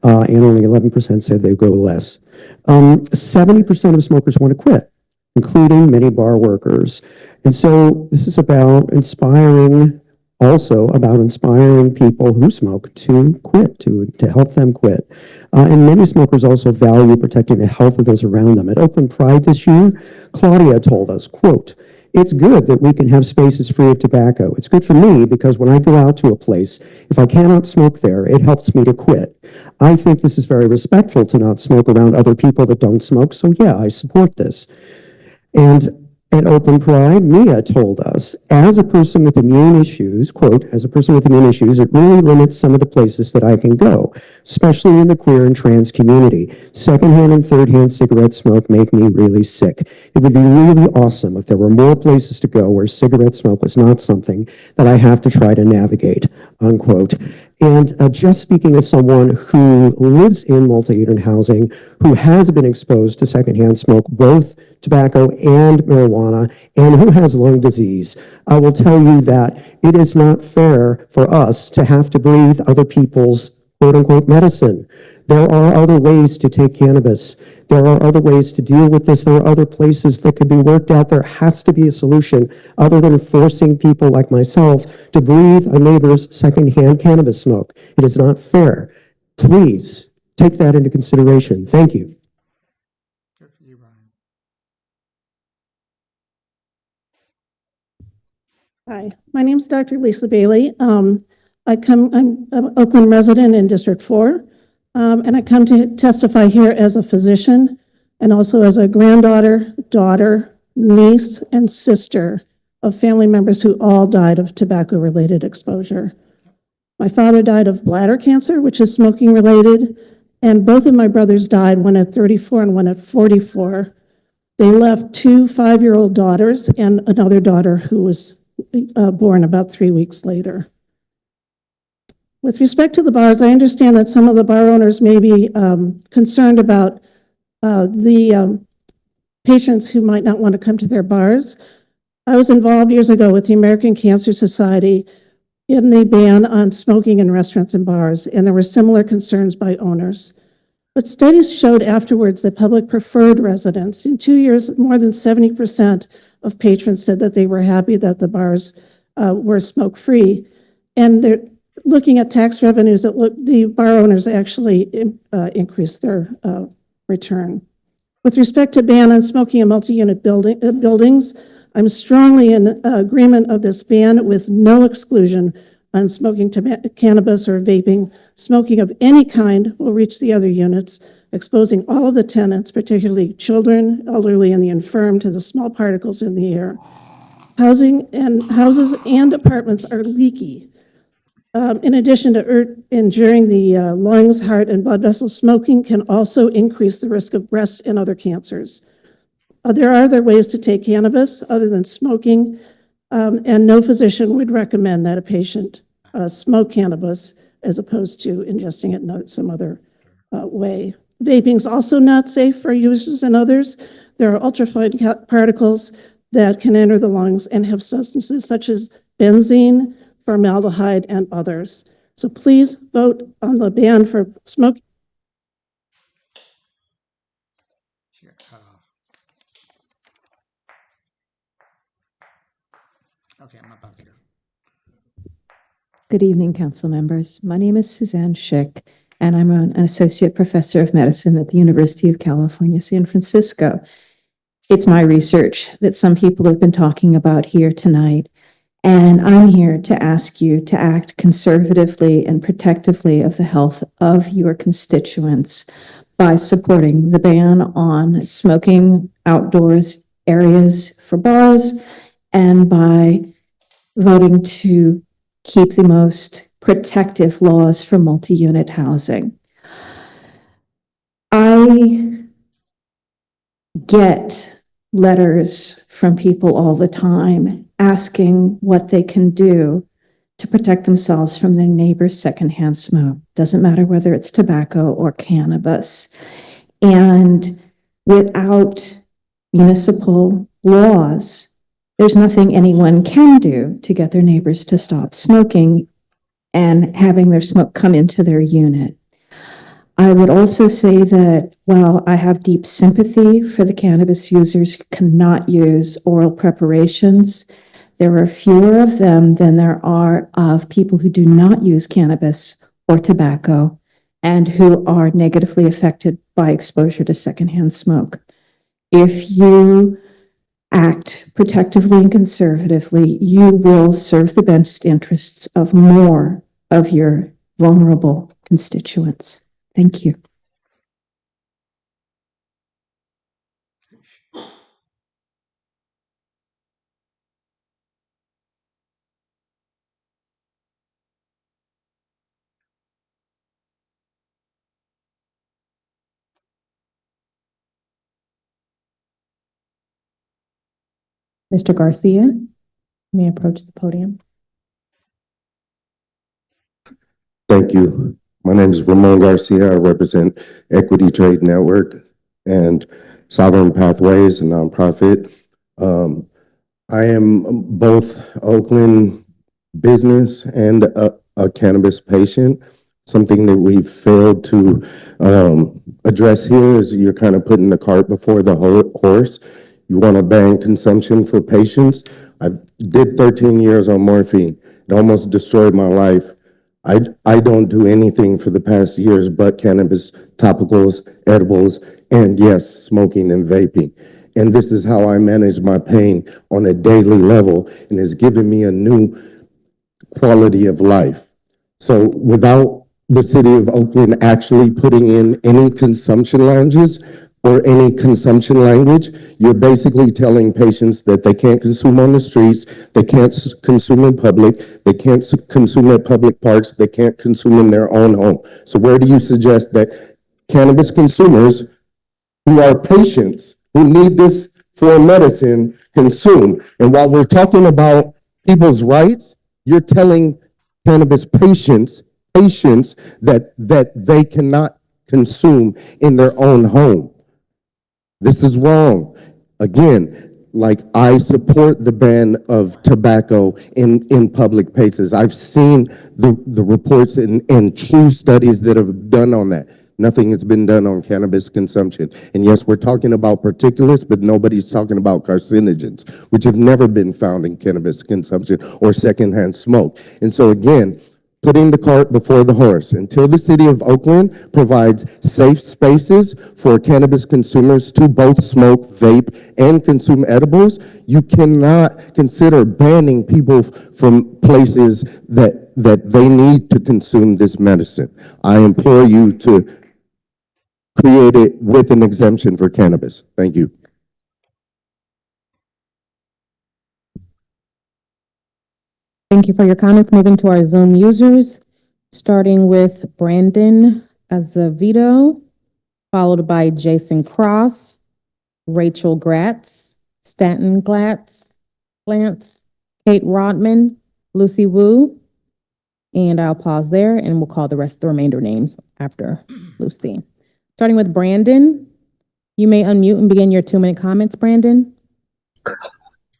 and only 11% said they'd go less. 70% of smokers want to quit, including many bar workers. And so this is about inspiring people who smoke to quit, to help them quit. And many smokers also value protecting the health of those around them. At Oakland Pride this year, Claudia told us, quote, "It's good that we can have spaces free of tobacco. It's good for me because when I go out to a place, if I cannot smoke there, it helps me to quit. I think this is very respectful to not smoke around other people that don't smoke, so yeah, I support this." And at Oakland Pride, Mia told us, as a person with immune issues, quote, "As a person with immune issues, it really limits some of the places that I can go, especially in the queer and trans community. Secondhand and thirdhand cigarette smoke make me really sick. It would be really awesome if there were more places to go where cigarette smoke was not something that I have to try to navigate," unquote. And just speaking as someone who lives in multi-unit housing, who has been exposed to secondhand smoke, both tobacco and marijuana, and who has lung disease, I will tell you that it is not fair for us to have to breathe other people's quote-unquote medicine. There are other ways to take cannabis. There are other ways to deal with this. There are other places that could be worked out. There has to be a solution other than forcing people like myself to breathe a neighbor's secondhand cannabis smoke. It is not fair. Please take that into consideration. Thank you. Hi, my name is Dr. Lisa Bailey. I'm an Oakland resident in District 4, and I come to testify here as a physician and also as a granddaughter, daughter, niece, and sister of family members who all died of tobacco-related exposure. My father died of bladder cancer, which is smoking-related, and both of my brothers died, one at 34 and one at 44. They left 2 5-year-old daughters and another daughter who was born about 3 weeks later. With respect to the bars, I understand that some of the bar owners may be concerned about the patients who might not want to come to their bars. I was involved years ago with the American Cancer Society in the ban on smoking in restaurants and bars, and there were similar concerns by owners. But studies showed afterwards that public preferred residents. In 2 years, more than 70% of patrons said that they were happy that the bars were smoke-free. And they're looking at tax revenues that the bar owners actually increased their return. With respect to ban on smoking in multi-unit buildings, I'm strongly in agreement of this ban with no exclusion on smoking cannabis or vaping. Smoking of any kind will reach the other units, exposing all of the tenants, particularly children, elderly, and the infirm, to the small particles in the air. Houses and apartments are leaky. In addition to injuring the lungs, heart, and blood vessels, smoking can also increase the risk of breast and other cancers. There are other ways to take cannabis other than smoking, and no physician would recommend that a patient smoke cannabis as opposed to ingesting it in some other way. Vaping is also not safe for users and others. There are ultrafine particles that can enter the lungs and have substances such as benzene, formaldehyde, and others. So please vote on the ban for smoking. Okay, I'm about here. Good evening, council members. My name is Suzanne Schick, and I'm an associate professor of medicine at the University of California, San Francisco. It's my research that some people have been talking about here tonight, and I'm here to ask you to act conservatively and protectively of the health of your constituents by supporting the ban on smoking outdoors areas for bars and by voting to keep the most protective laws for multi-unit housing. I get letters from people all the time asking what they can do to protect themselves from their neighbor's secondhand smoke. Doesn't matter whether it's tobacco or cannabis. And without municipal laws, there's nothing anyone can do to get their neighbors to stop smoking and having their smoke come into their unit. I would also say that while I have deep sympathy for the cannabis users who cannot use oral preparations, there are fewer of them than there are of people who do not use cannabis or tobacco and who are negatively affected by exposure to secondhand smoke. If you act protectively and conservatively, you will serve the best interests of more of your vulnerable constituents. Thank you. Mr. Garcia, may approach the podium. Thank you. My name is Ramon Garcia. I represent Equity Trade Network and Sovereign Pathways, a nonprofit. I am both Oakland business and a cannabis patient. Something that we've failed to address here is you're kind of putting the cart before the horse. You want to ban consumption for patients. I did 13 years on morphine. It almost destroyed my life. I don't do anything for the past years but cannabis, topicals, edibles, and yes, smoking and vaping. And this is how I manage my pain on a daily level, and has given me a new quality of life. So without the city of Oakland actually putting in any consumption lounges or any consumption language, you're basically telling patients that they can't consume on the streets, they can't consume in public, they can't consume at public parks, they can't consume in their own home. So where do you suggest that cannabis consumers who are patients who need this for medicine consume? And while we're talking about people's rights, you're telling cannabis patients that they cannot consume in their own home. This is wrong. Again, like, I support the ban of tobacco in public places. I've seen the reports and true studies that have done on that. Nothing has been done on cannabis consumption. And yes, we're talking about particulates, but nobody's talking about carcinogens, which have never been found in cannabis consumption or secondhand smoke. And so again, putting the cart before the horse. Until the city of Oakland provides safe spaces for cannabis consumers to both smoke, vape, and consume edibles, you cannot consider banning people from places that they need to consume this medicine. I implore you to create it with an exemption for cannabis. Thank you. Thank you for your comments. Moving to our Zoom users, starting with Brandon Azevedo, followed by Jason Cross, Rachel Gratz, Stanton Glantz, Kate Rodman, Lucy Wu, and I'll pause there and we'll call the remainder names after Lucy. Starting with Brandon, you may unmute and begin your 2-minute comments, Brandon.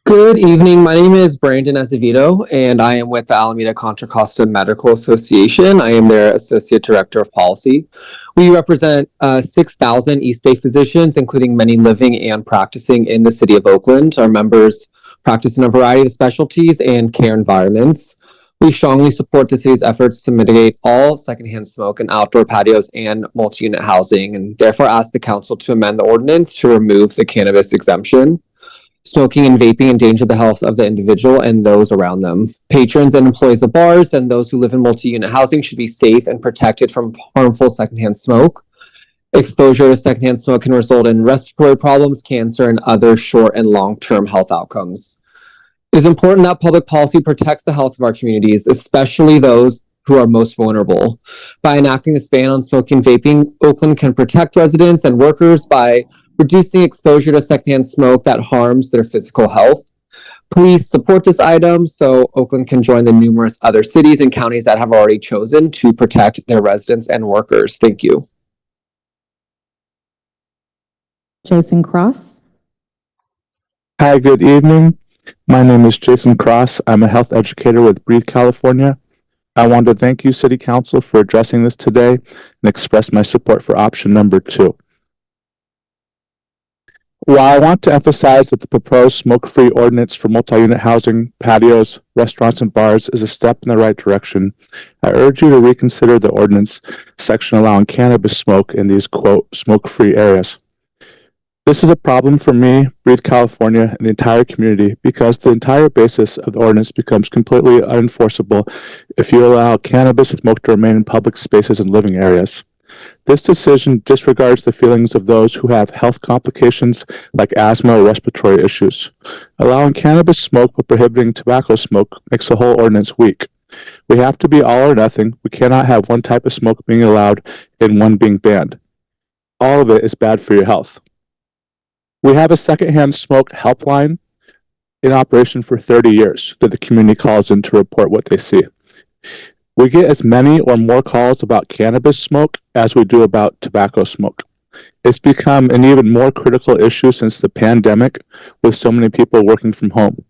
Good evening. My name is Brandon Azevedo, and I am with the Alameda Contra Costa Medical Association. I am their Associate Director of Policy. We represent 6,000 East Bay physicians, including many living and practicing in the city of Oakland. Our members practice in a variety of specialties and care environments. We strongly support the city's efforts to mitigate all secondhand smoke in outdoor patios and multi-unit housing, and therefore ask the council to amend the ordinance to remove the cannabis exemption. Smoking and vaping endanger the health of the individual and those around them. Patrons and employees of bars and those who live in multi-unit housing should be safe and protected from harmful secondhand smoke. Exposure to secondhand smoke can result in respiratory problems, cancer, and other short and long-term health outcomes. It is important that public policy protects the health of our communities, especially those who are most vulnerable. By enacting this ban on smoking and vaping, Oakland can protect residents and workers by reducing exposure to secondhand smoke that harms their physical health. Please support this item so Oakland can join the numerous other cities and counties that have already chosen to protect their residents and workers. Thank you. Jason Cross. Hi, good evening. My name is Jason Cross. I'm a health educator with Breathe, California. I want to thank you, City Council, for addressing this today and express my support for option number 2. While I want to emphasize that the proposed smoke-free ordinance for multi-unit housing, patios, restaurants, and bars is a step in the right direction, I urge you to reconsider the ordinance section allowing cannabis smoke in these, quote, smoke-free areas. This is a problem for me, Breathe California, and the entire community because the entire basis of the ordinance becomes completely unenforceable if you allow cannabis smoke to remain in public spaces and living areas. This decision disregards the feelings of those who have health complications like asthma or respiratory issues. Allowing cannabis smoke but prohibiting tobacco smoke makes the whole ordinance weak. We have to be all or nothing. We cannot have one type of smoke being allowed and one being banned. All of it is bad for your health. We have a secondhand smoke helpline in operation for 30 years that the community calls in to report what they see. We get as many or more calls about cannabis smoke as we do about tobacco smoke. It's become an even more critical issue since the pandemic, with so many people working from home.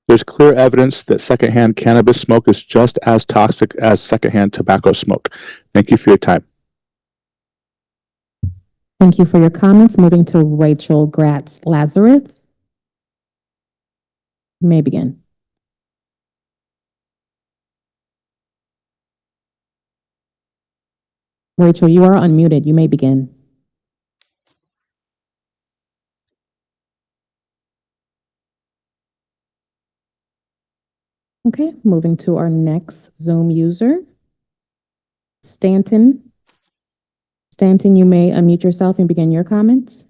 There's clear evidence that secondhand cannabis smoke is just as toxic as secondhand tobacco smoke. Thank you for your time. Thank you for your comments. Moving to Rachel Gratz Lazarus. You may begin. Rachel, you are unmuted. You may begin. Okay, moving to our next Zoom user, Stanton. Stanton, you may unmute yourself and begin your comments.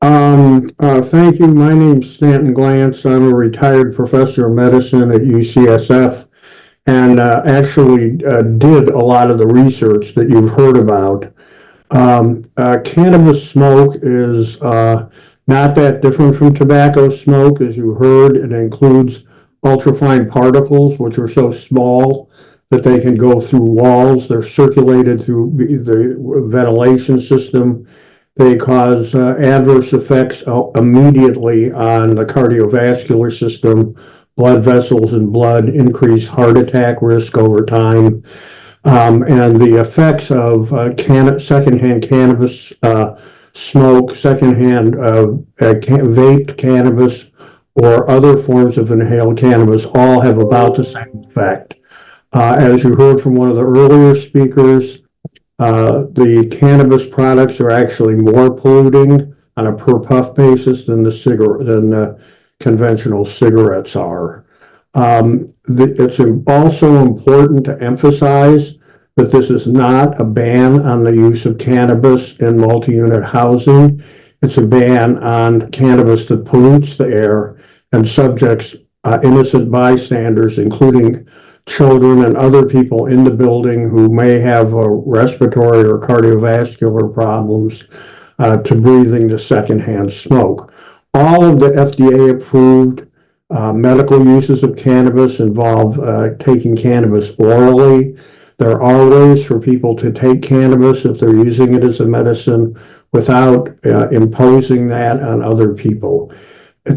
Thank you. My name's Stanton Glantz. I'm a retired professor of medicine at UCSF and actually did a lot of the research that you've heard about. Cannabis smoke is not that different from tobacco smoke, as you heard. It includes ultrafine particles, which are so small that they can go through walls. They're circulated through the ventilation system. They cause adverse effects immediately on the cardiovascular system, blood vessels and blood, increase heart attack risk over time. And the effects of secondhand cannabis smoke, secondhand vaped cannabis, or other forms of inhaled cannabis all have about the same effect. As you heard from one of the earlier speakers, the cannabis products are actually more polluting on a per puff basis than the conventional cigarettes are. It's also important to emphasize that this is not a ban on the use of cannabis in multi-unit housing. It's a ban on cannabis that pollutes the air and subjects innocent bystanders, including children and other people in the building who may have respiratory or cardiovascular problems, to breathing the secondhand smoke. All of the FDA-approved medical uses of cannabis involve taking cannabis orally. There are ways for people to take cannabis if they're using it as a medicine without imposing that on other people.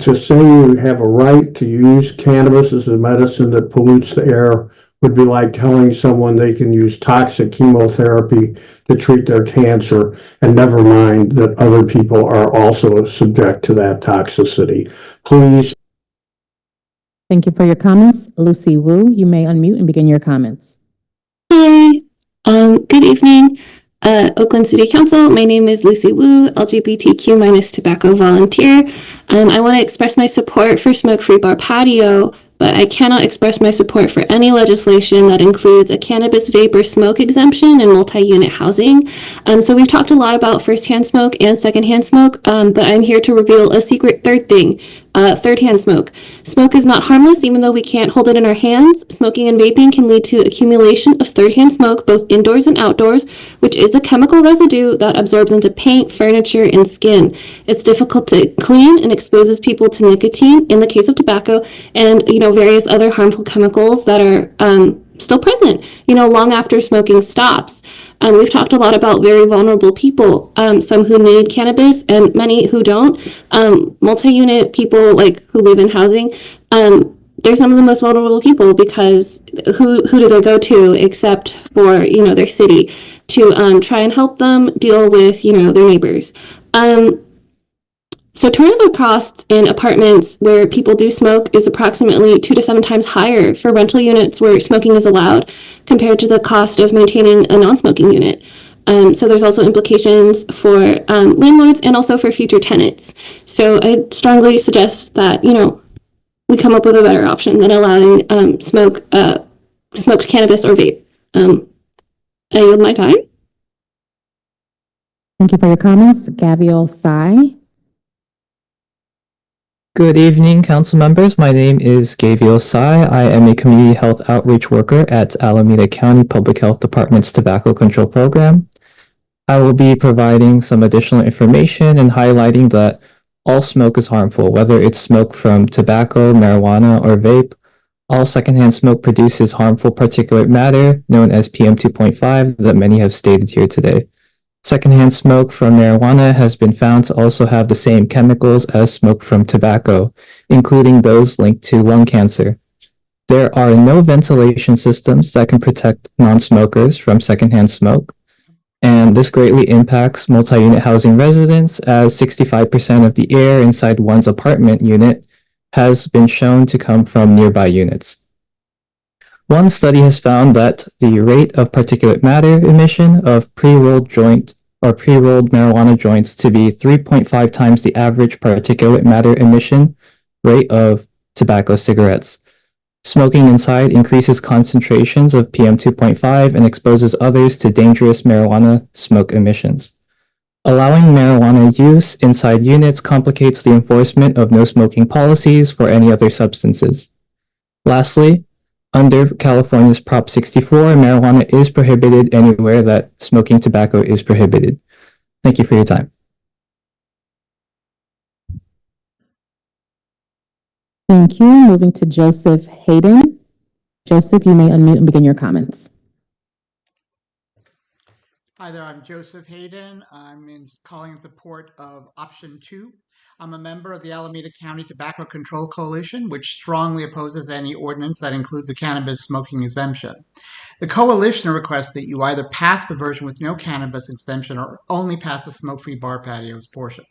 To say you have a right to use cannabis as a medicine that pollutes the air would be like telling someone they can use toxic chemotherapy to treat their cancer, and never mind that other people are also subject to that toxicity. Please. Thank you for your comments. Lucy Wu, you may unmute and begin your comments. Hi, good evening, Oakland City Council. My name is Lucy Wu, LGBTQ minus tobacco volunteer. I want to express my support for smoke-free bar patio, but I cannot express my support for any legislation that includes a cannabis vape or smoke exemption in multi-unit housing. So we've talked a lot about firsthand smoke and secondhand smoke, but I'm here to reveal a secret third thing. Third-hand smoke. Smoke is not harmless, even though we can't hold it in our hands. Smoking and vaping can lead to accumulation of third-hand smoke, both indoors and outdoors, which is a chemical residue that absorbs into paint, furniture, and skin. It's difficult to clean and exposes people to nicotine in the case of tobacco, and various other harmful chemicals that are still present, long after smoking stops. We've talked a lot about very vulnerable people, some who need cannabis and many who don't. Multi-unit people who live in housing, they're some of the most vulnerable people because who do they go to except for, their city to try and help them deal with, their neighbors. So turnover costs in apartments where people do smoke is approximately 2 to 7 times higher for rental units where smoking is allowed compared to the cost of maintaining a non-smoking unit. So there's also implications for landlords and also for future tenants. So I strongly suggest that, we come up with a better option than allowing smoked cannabis or vape. I yield my time. Thank you for your comments. Gabriel Sai. Good evening, council members. My name is Gabriel Sai. I am a community health outreach worker at Alameda County Public Health Department's Tobacco Control Program. I will be providing some additional information and highlighting that all smoke is harmful, whether it's smoke from tobacco, marijuana, or vape. All secondhand smoke produces harmful particulate matter, known as PM 2.5, that many have stated here today. Secondhand smoke from marijuana has been found to also have the same chemicals as smoke from tobacco, including those linked to lung cancer. There are no ventilation systems that can protect non-smokers from secondhand smoke, and this greatly impacts multi-unit housing residents, as 65% of the air inside one's apartment unit has been shown to come from nearby units. One study has found that the rate of particulate matter emission of pre-rolled marijuana joints to be 3.5 times the average particulate matter emission rate of tobacco cigarettes. Smoking inside increases concentrations of PM 2.5 and exposes others to dangerous marijuana smoke emissions. Allowing marijuana use inside units complicates the enforcement of no smoking policies for any other substances. Lastly, under California's Prop 64, marijuana is prohibited anywhere that smoking tobacco is prohibited. Thank you for your time. Thank you. Moving to Joseph Hayden. Joseph, you may unmute and begin your comments. Hi there, I'm Joseph Hayden. Calling in support of option 2. I'm a member of the Alameda County Tobacco Control Coalition, which strongly opposes any ordinance that includes a cannabis smoking exemption. The coalition requests that you either pass the version with no cannabis exemption or only pass the smoke-free bar patios portion.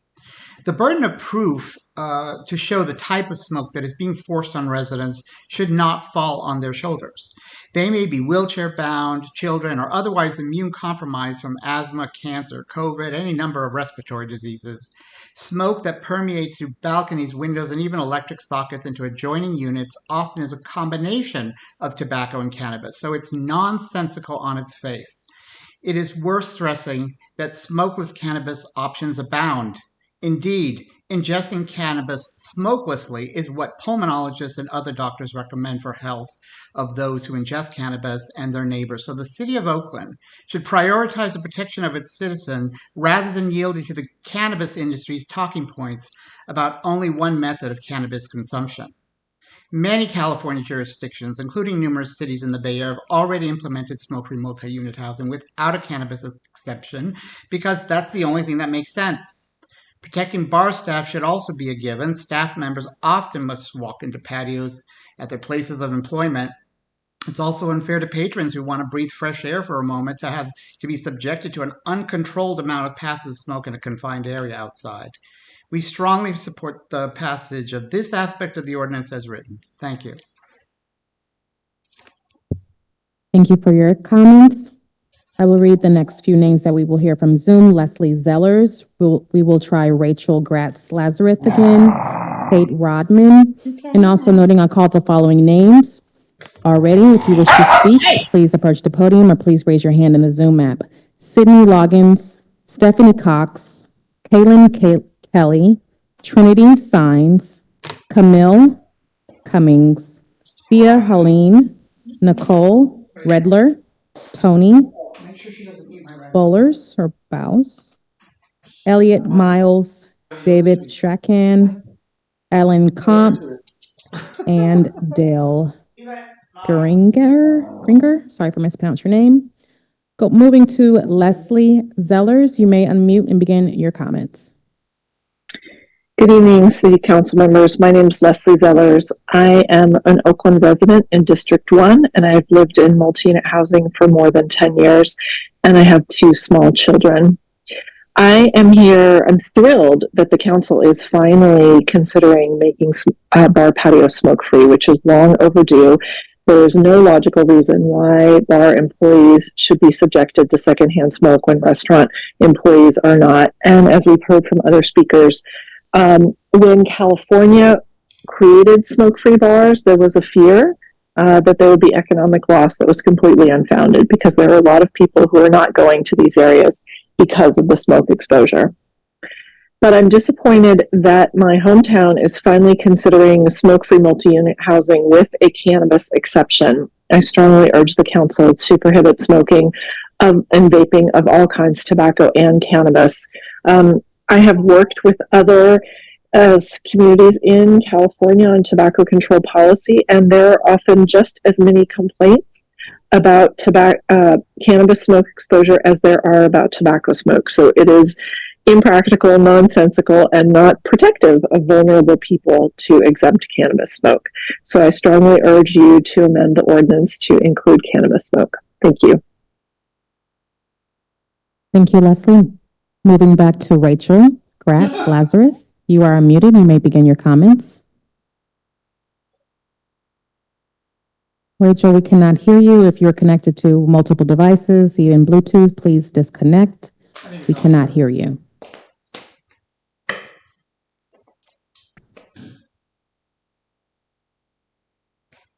The burden of proof to show the type of smoke that is being forced on residents should not fall on their shoulders. They may be wheelchair-bound, children, or otherwise immune compromised from asthma, cancer, COVID, any number of respiratory diseases. Smoke that permeates through balconies, windows, and even electric sockets into adjoining units often is a combination of tobacco and cannabis, so it's nonsensical on its face. It is worth stressing that smokeless cannabis options abound. Indeed, ingesting cannabis smokelessly is what pulmonologists and other doctors recommend for health of those who ingest cannabis and their neighbors. So the city of Oakland should prioritize the protection of its citizen rather than yielding to the cannabis industry's talking points about only one method of cannabis consumption. Many California jurisdictions, including numerous cities in the Bay Area, have already implemented smoke-free multi-unit housing without a cannabis exception because that's the only thing that makes sense. Protecting bar staff should also be a given. Staff members often must walk into patios at their places of employment. It's also unfair to patrons who want to breathe fresh air for a moment to have to be subjected to an uncontrolled amount of passive smoke in a confined area outside. We strongly support the passage of this aspect of the ordinance as written. Thank you. Thank you for your comments. I will read the next few names that we will hear from Zoom. Leslie Zellers. We will try Rachel Gratz Lazarus again. Kate Rodman. And also noting I'll call the following names. Already, if you wish to speak, please approach the podium or please raise your hand in the Zoom app. Sydney Loggins, Stephanie Cox, Kaylin Kelly, Trinity Signs, Camille Cummings, Thea Helene, Nicole Redler, Tony Bowlers or Bows, Elliot Miles, David Strachan, Ellen Comp, and Dale Gringer. Sorry for mispronouncing your name. Moving to Leslie Zellers. You may unmute and begin your comments. Good evening, City Council members. My name is Leslie Zellers. I am an Oakland resident in District 1, and I've lived in multi-unit housing for more than 10 years, and I have 2 small children. I am here, I'm thrilled that the council is finally considering making bar patio smoke-free, which is long overdue. There is no logical reason why bar employees should be subjected to secondhand smoke when restaurant employees are not. And as we've heard from other speakers, when California created smoke-free bars, there was a fear that there would be economic loss that was completely unfounded because there are a lot of people who are not going to these areas because of the smoke exposure. But I'm disappointed that my hometown is finally considering smoke-free multi-unit housing with a cannabis exception. I strongly urge the council to prohibit smoking and vaping of all kinds, tobacco and cannabis. I have worked with other communities in California on tobacco control policy, and there are often just as many complaints about cannabis smoke exposure as there are about tobacco smoke. So it is impractical, nonsensical, and not protective of vulnerable people to exempt cannabis smoke. So I strongly urge you to amend the ordinance to include cannabis smoke. Thank you. Thank you, Leslie. Moving back to Rachel Gratz Lazarus. You are unmuted. You may begin your comments. Rachel, we cannot hear you. If you're connected to multiple devices, even Bluetooth, please disconnect. We cannot hear you.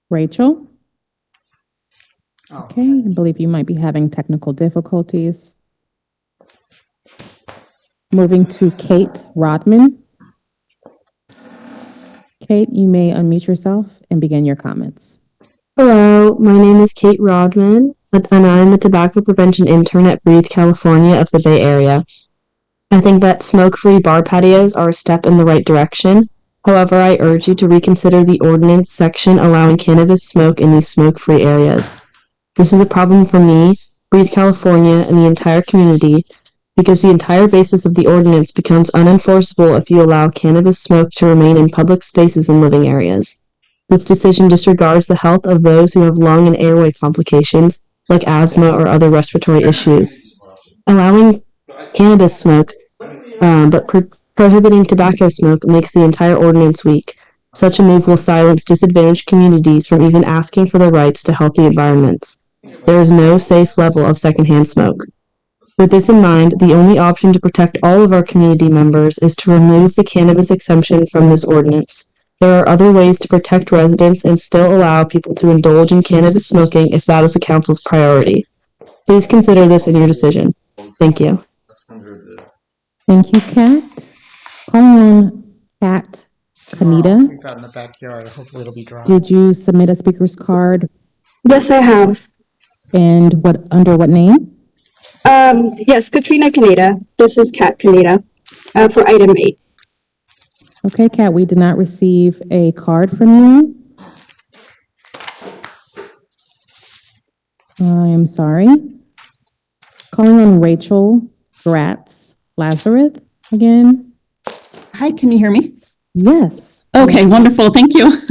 Rachel? Oh, Okay, I believe you might be having technical difficulties. Moving to Kate Rodman. Kate, you may unmute yourself and begin your comments. Hello, my name is Kate Rodman, and I am a tobacco prevention intern at Breathe, California of the Bay Area. I think that smoke-free bar patios are a step in the right direction. However, I urge you to reconsider the ordinance section allowing cannabis smoke in these smoke-free areas. This is a problem for me, Breathe, California, and the entire community, because the entire basis of the ordinance becomes unenforceable if you allow cannabis smoke to remain in public spaces and living areas. This decision disregards the health of those who have lung and airway complications, like asthma or other respiratory issues. Allowing cannabis smoke, but prohibiting tobacco smoke makes the entire ordinance weak. Such a move will silence disadvantaged communities from even asking for their rights to healthy environments. There is no safe level of secondhand smoke. With this in mind, the only option to protect all of our community members is to remove the cannabis exemption from this ordinance. There are other ways to protect residents and still allow people to indulge in cannabis smoking if that is the council's priority. Please consider this in your decision. Thank you. Thank you, Kat. Calling on Kat Kanita. We've got in the backyard. Hopefully it'll be dry. Did you submit a speaker's card? Yes, I have. And under what name? Yes, Katrina Kaneda. This is Kat Kaneda for item 8. Okay, Kat, we did not receive a card from you. I am sorry. Calling on Rachel Gratz Lazarus again. Hi, can you hear me? Yes. Okay, wonderful. Thank you.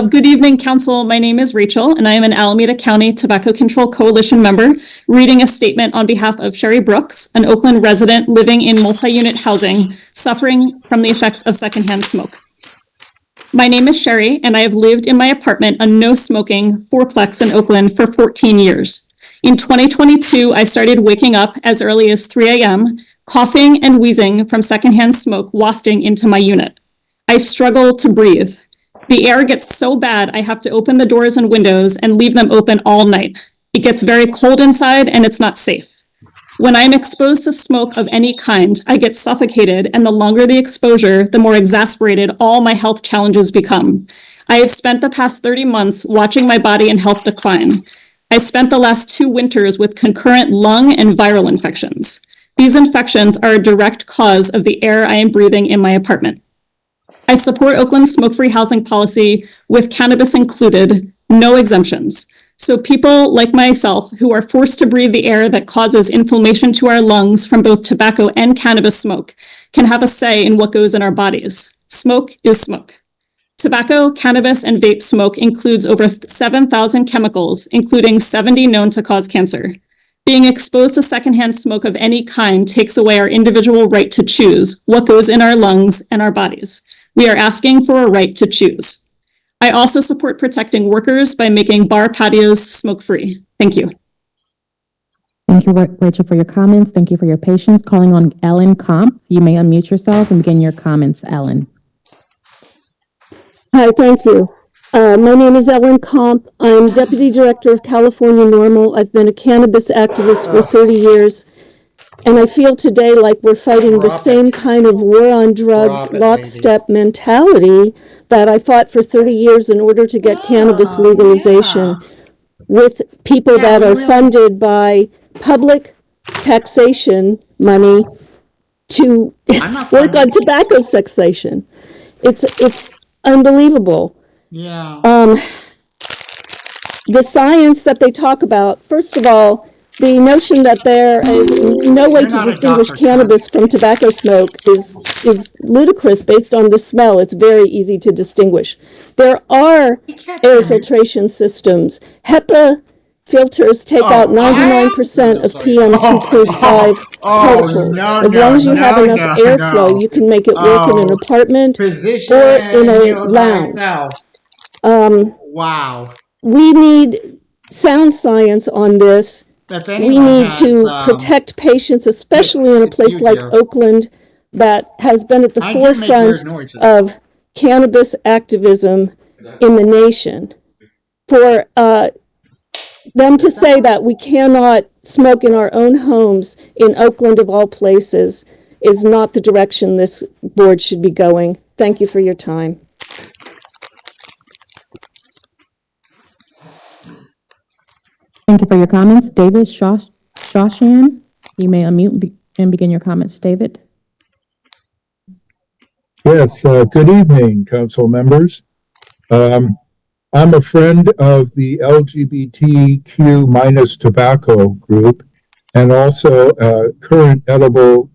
Good evening, Council. My name is Rachel, and I am an Alameda County Tobacco Control Coalition member, reading a statement on behalf of Sherry Brooks, an Oakland resident living in multi-unit housing, suffering from the effects of secondhand smoke. My name is Sherry, and I have lived in my apartment, a no-smoking fourplex in Oakland, for 14 years. In 2022, I started waking up as early as 3 a.m., coughing and wheezing from secondhand smoke wafting into my unit. I struggle to breathe. The air gets so bad, I have to open the doors and windows and leave them open all night. It gets very cold inside and it's not safe. When I'm exposed to smoke of any kind, I get suffocated, and the longer the exposure, the more exasperated all my health challenges become. I have spent the past 30 months watching my body and health decline. I spent the last 2 winters with concurrent lung and viral infections. These infections are a direct cause of the air I am breathing in my apartment. I support Oakland's smoke-free housing policy with cannabis included, no exemptions. So people like myself who are forced to breathe the air that causes inflammation to our lungs from both tobacco and cannabis smoke can have a say in what goes in our bodies. Smoke is smoke. Tobacco, cannabis, and vape smoke includes over 7,000 chemicals, including 70 known to cause cancer. Being exposed to secondhand smoke of any kind takes away our individual right to choose what goes in our lungs and our bodies. We are asking for a right to choose. I also support protecting workers by making bar patios smoke-free. Thank you. Thank you, Rachel, for your comments. Thank you for your patience. Calling on Ellen Comp. You may unmute yourself and begin your comments, Ellen. Hi, thank you. My name is Ellen Comp. I'm Deputy Director of California NORML. I've been a cannabis activist for 30 years. And I feel today like we're fighting the same kind of war on drugs, lockstep mentality that I fought for 30 years in order to get cannabis legalization with people that are funded by public taxation money to work on tobacco taxation. It's unbelievable. Yeah. The science that they talk about, first of all, the notion that there is no way to distinguish cannabis from tobacco smoke is ludicrous based on the smell. It's very easy to distinguish. There are air filtration systems. HEPA filters take out 99% of PM 2.5 particles. As long as you have enough airflow, you can make it work in an apartment or in a lounge. Wow. We need sound science on this. We need to protect patients, especially in a place like Oakland that has been at the forefront of cannabis activism in the nation. for them to say that we cannot smoke in our own homes in Oakland of all places is not the direction this board should be going. Thank you for your time. Thank you for your comments. David Shawshan, you may unmute and begin your comments, David. Yes, good evening, council members. I'm a friend of the LGBTQ minus tobacco group and also a current edible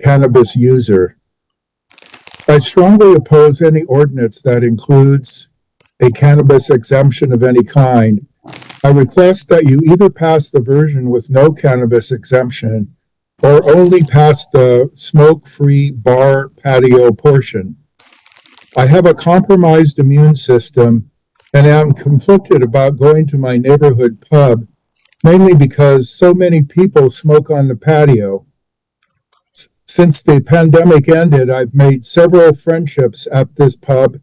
cannabis user. I strongly oppose any ordinance that includes a cannabis exemption of any kind. I request that you either pass the version with no cannabis exemption or only pass the smoke-free bar patio portion. I have a compromised immune system and am conflicted about going to my neighborhood pub, mainly because so many people smoke on the patio. Since the pandemic ended, I've made several friendships at this pub,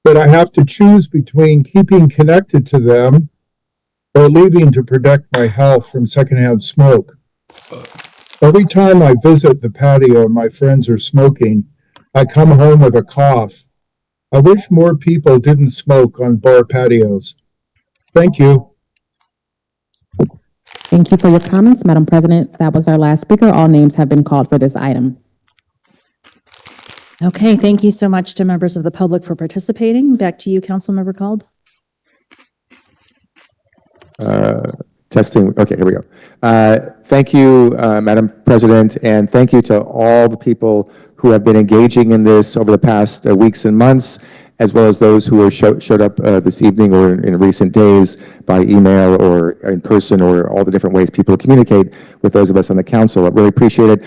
but I have to choose between keeping connected to them or leaving to protect my health from secondhand smoke. Every time I visit the patio and my friends are smoking, I come home with a cough. I wish more people didn't smoke on bar patios. Thank you. Thank you for your comments, Madam President. That was our last speaker. All names have been called for this item. Okay, thank you so much to members of the public for participating. Back to you, Councilmember Cald. Testing. Okay, here we go. Thank you, Madam President, and thank you to all the people who have been engaging in this over the past weeks and months, as well as those who showed up this evening or in recent days by email or in person or all the different ways people communicate with those of us on the council. I really appreciate it.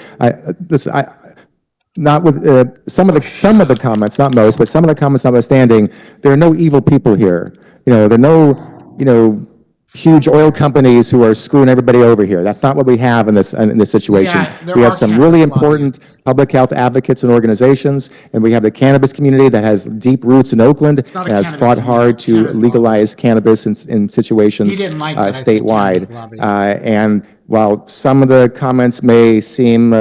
Not with some of the comments, not most, but some of the comments notwithstanding, there are no evil people here. There are no, huge oil companies who are screwing everybody over here. That's not what we have in this situation. Yeah, we have some really important public health advocates and organizations, and we have the cannabis community that has deep roots in Oakland and has fought hard to legalize cannabis in situations statewide. And while some of the comments may seem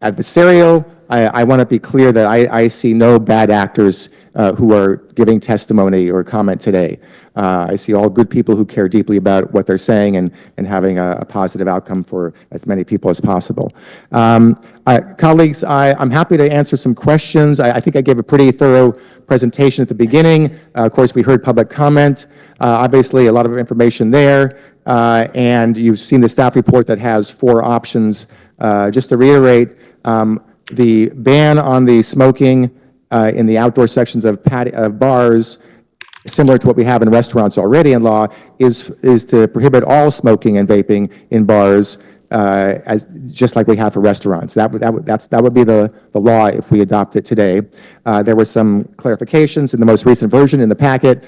adversarial, I want to be clear that I see no bad actors who are giving testimony or comment today. I see all good people who care deeply about what they're saying and having a positive outcome for as many people as possible. Colleagues, I'm happy to answer some questions. I think I gave a pretty thorough presentation at the beginning. Of course, we heard public comment. Obviously, a lot of information there. And you've seen the staff report that has 4 options. Just to reiterate, the ban on the smoking in the outdoor sections of bars, similar to what we have in restaurants already in law, is to prohibit all smoking and vaping in bars, just like we have for restaurants. That would be the law if we adopt it today. There were some clarifications in the most recent version in the packet,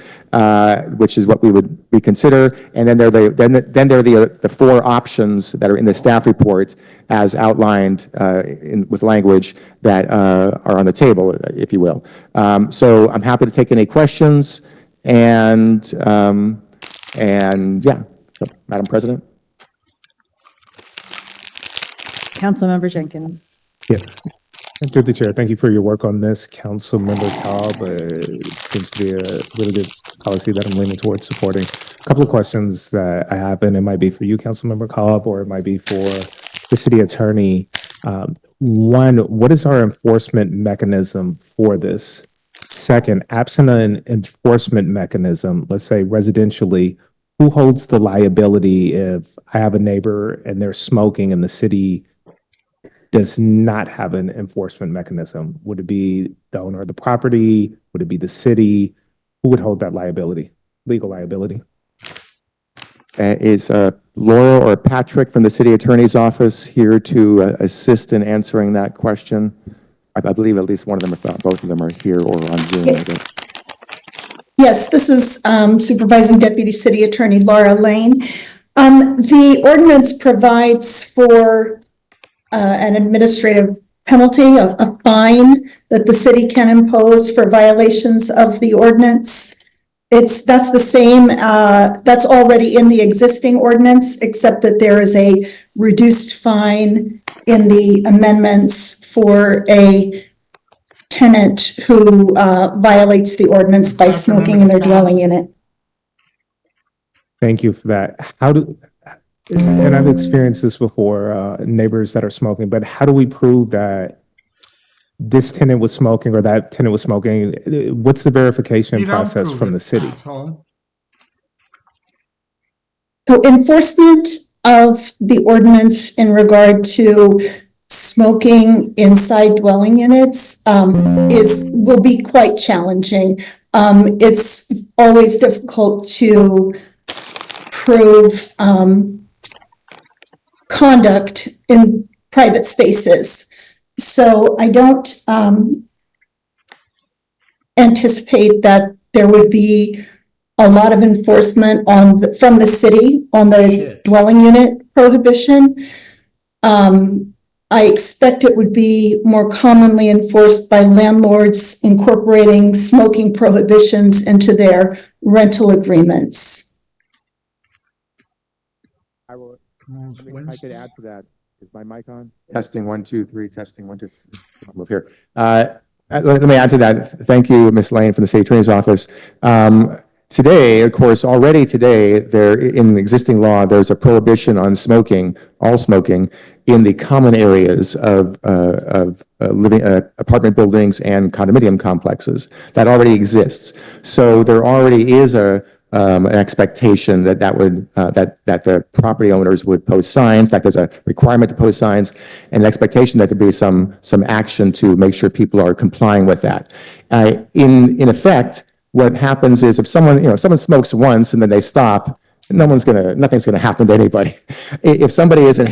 which is what we would reconsider. And then there are the 4 options that are in the staff report as outlined with language that are on the table, if you will. So I'm happy to take any questions. And yeah, so, Madam President. Councilmember Jenkins. Yeah. And through the chair, thank you for your work on this, Councilmember Cobb. It seems to be a really good policy that I'm leaning towards supporting. A couple of questions that I have, and it might be for you, Councilmember Cobb, or it might be for the city attorney. One, what is our enforcement mechanism for this? Second, absent an enforcement mechanism, let's say residentially, who holds the liability if I have a neighbor and they're smoking and the city does not have an enforcement mechanism? Would it be the owner of the property? Would it be the city? Who would hold that liability, legal liability? Is Laura or Patrick from the city attorney's office here to assist in answering that question? I believe at least one of them, if not both of them, are here or on Zoom. Yes, this is Supervising Deputy City Attorney Laura Lane. The ordinance provides for an administrative penalty, a fine that the city can impose for violations of the ordinance. that's the same, that's already in the existing ordinance, except that there is a reduced fine in the amendments for a tenant who violates the ordinance by smoking in their dwelling unit. Thank you for that. And I've experienced this before, neighbors that are smoking, but how do we prove that this tenant was smoking or that tenant was smoking? What's the verification process from the city? Asshole. So enforcement of the ordinance in regard to smoking inside dwelling units will be quite challenging. It's always difficult to prove conduct in private spaces. So I don't anticipate that there would be a lot of enforcement from the city on the dwelling unit prohibition. I expect it would be more commonly enforced by landlords incorporating smoking prohibitions into their rental agreements. If I could add to that, is my mic on? Testing 1, 2, 3, testing 1, 2. I'll move here. Let me add to that. Thank you, Ms. Lane from the State Attorney's Office. Today, of course, already today, there in existing law, there's a prohibition on smoking, all smoking, in the common areas of living apartment buildings and condominium complexes. That already exists. So there already is an expectation that the property owners would post signs. In fact, there's a requirement to post signs, and an expectation that there be some action to make sure people are complying with that. In effect, what happens is if someone smokes once and then they stop, nothing's gonna happen to anybody. If somebody is a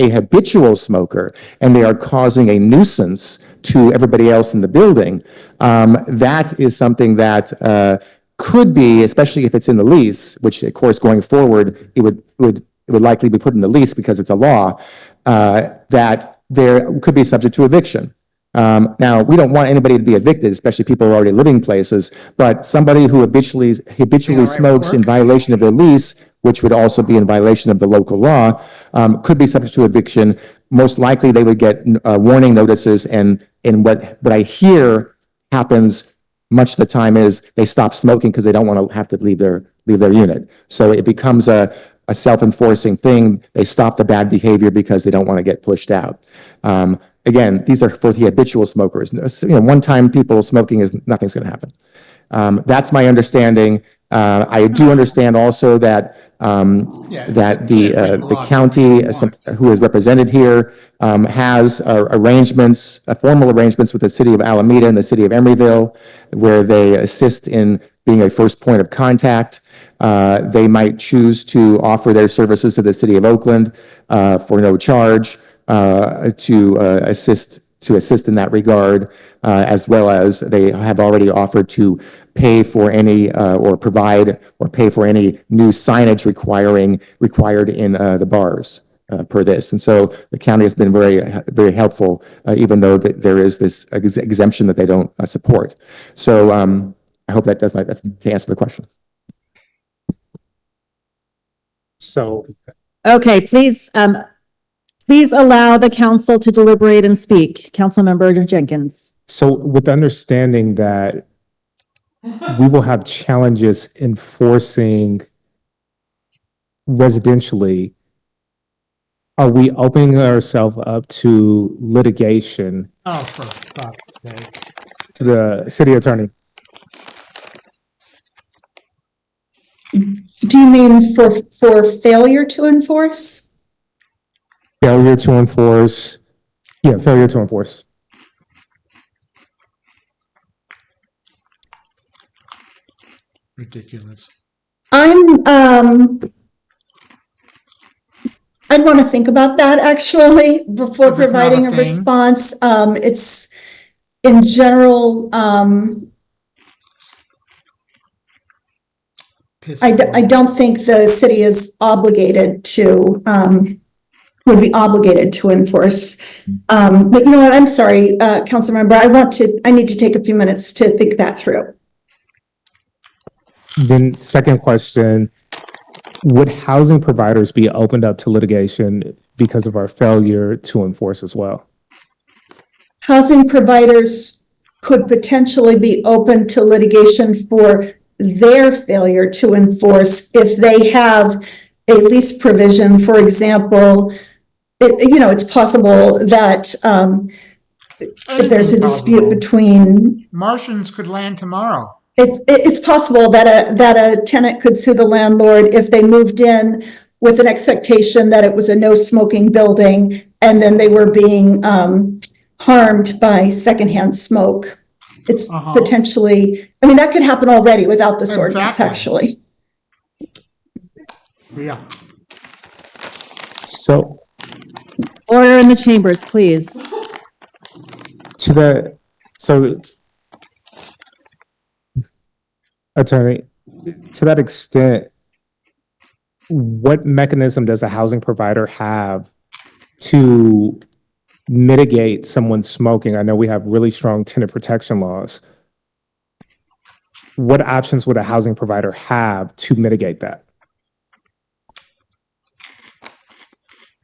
habitual smoker and they are causing a nuisance to everybody else in the building, that is something that could be, especially if it's in the lease, which of course going forward it would likely be put in the lease because it's a law, that there could be subject to eviction. Now, we don't want anybody to be evicted, especially people who are already living places, but somebody who habitually smokes in violation of their lease, which would also be in violation of the local law, could be subject to eviction. Most likely they would get warning notices, and what I hear happens much of the time is they stop smoking because they don't want to have to leave their unit. So it becomes a self-enforcing thing. They stop the bad behavior because they don't want to get pushed out. Again, these are for the habitual smokers. One-time people smoking nothing's going to happen. That's my understanding. I do understand also that the county, who is represented here, has formal arrangements with the city of Alameda and the city of Emeryville, where they assist in being a first point of contact. They might choose to offer their services to the city of Oakland for no charge, to assist in that regard, as well as they have already offered to pay for any or pay for any new signage required in the bars per this. And so the county has been very, very helpful, even though there is this exemption that they don't support. So I hope that's to answer the question. So, Okay, please allow the council to deliberate and speak. Councilmember Jenkins. so with the understanding that we will have challenges enforcing residentially, are we opening ourselves up to litigation? Oh, for fuck's sake. To the city attorney? Do you mean for failure to enforce? Failure to enforce. Yeah, failure to enforce. Ridiculous. I'd want to think about that actually before providing a response. It's in general, I don't think the city is obligated to, would be obligated to enforce. But you know what, I'm sorry, council member, I need to take a few minutes to think that through. Then second question, would housing providers be opened up to litigation because of our failure to enforce as well? Housing providers could potentially be open to litigation for their failure to enforce if they have a lease provision. For example, it's possible that if there's a dispute between Martians could land tomorrow. it's possible that a tenant could sue the landlord if they moved in with an expectation that it was a no smoking building and then they were being harmed by secondhand smoke. It's potentially, I mean, that could happen already without this ordinance, actually. Yeah. So Order in the chambers, please. Attorney, to that extent, what mechanism does a housing provider have to mitigate someone smoking? I know we have really strong tenant protection laws. What options would a housing provider have to mitigate that?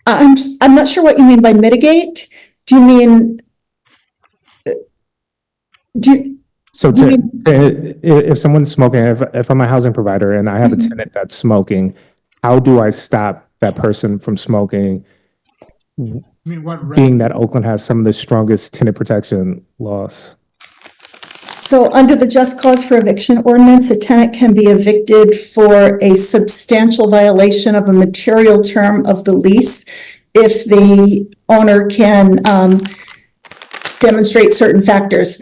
I'm not sure what you mean by mitigate. Do you mean? If someone's smoking, if I'm a housing provider and I have a tenant that's smoking, how do I stop that person from smoking? Being that Oakland has some of the strongest tenant protection laws. So under the just cause for eviction ordinance, a tenant can be evicted for a substantial violation of a material term of the lease if the owner can demonstrate certain factors.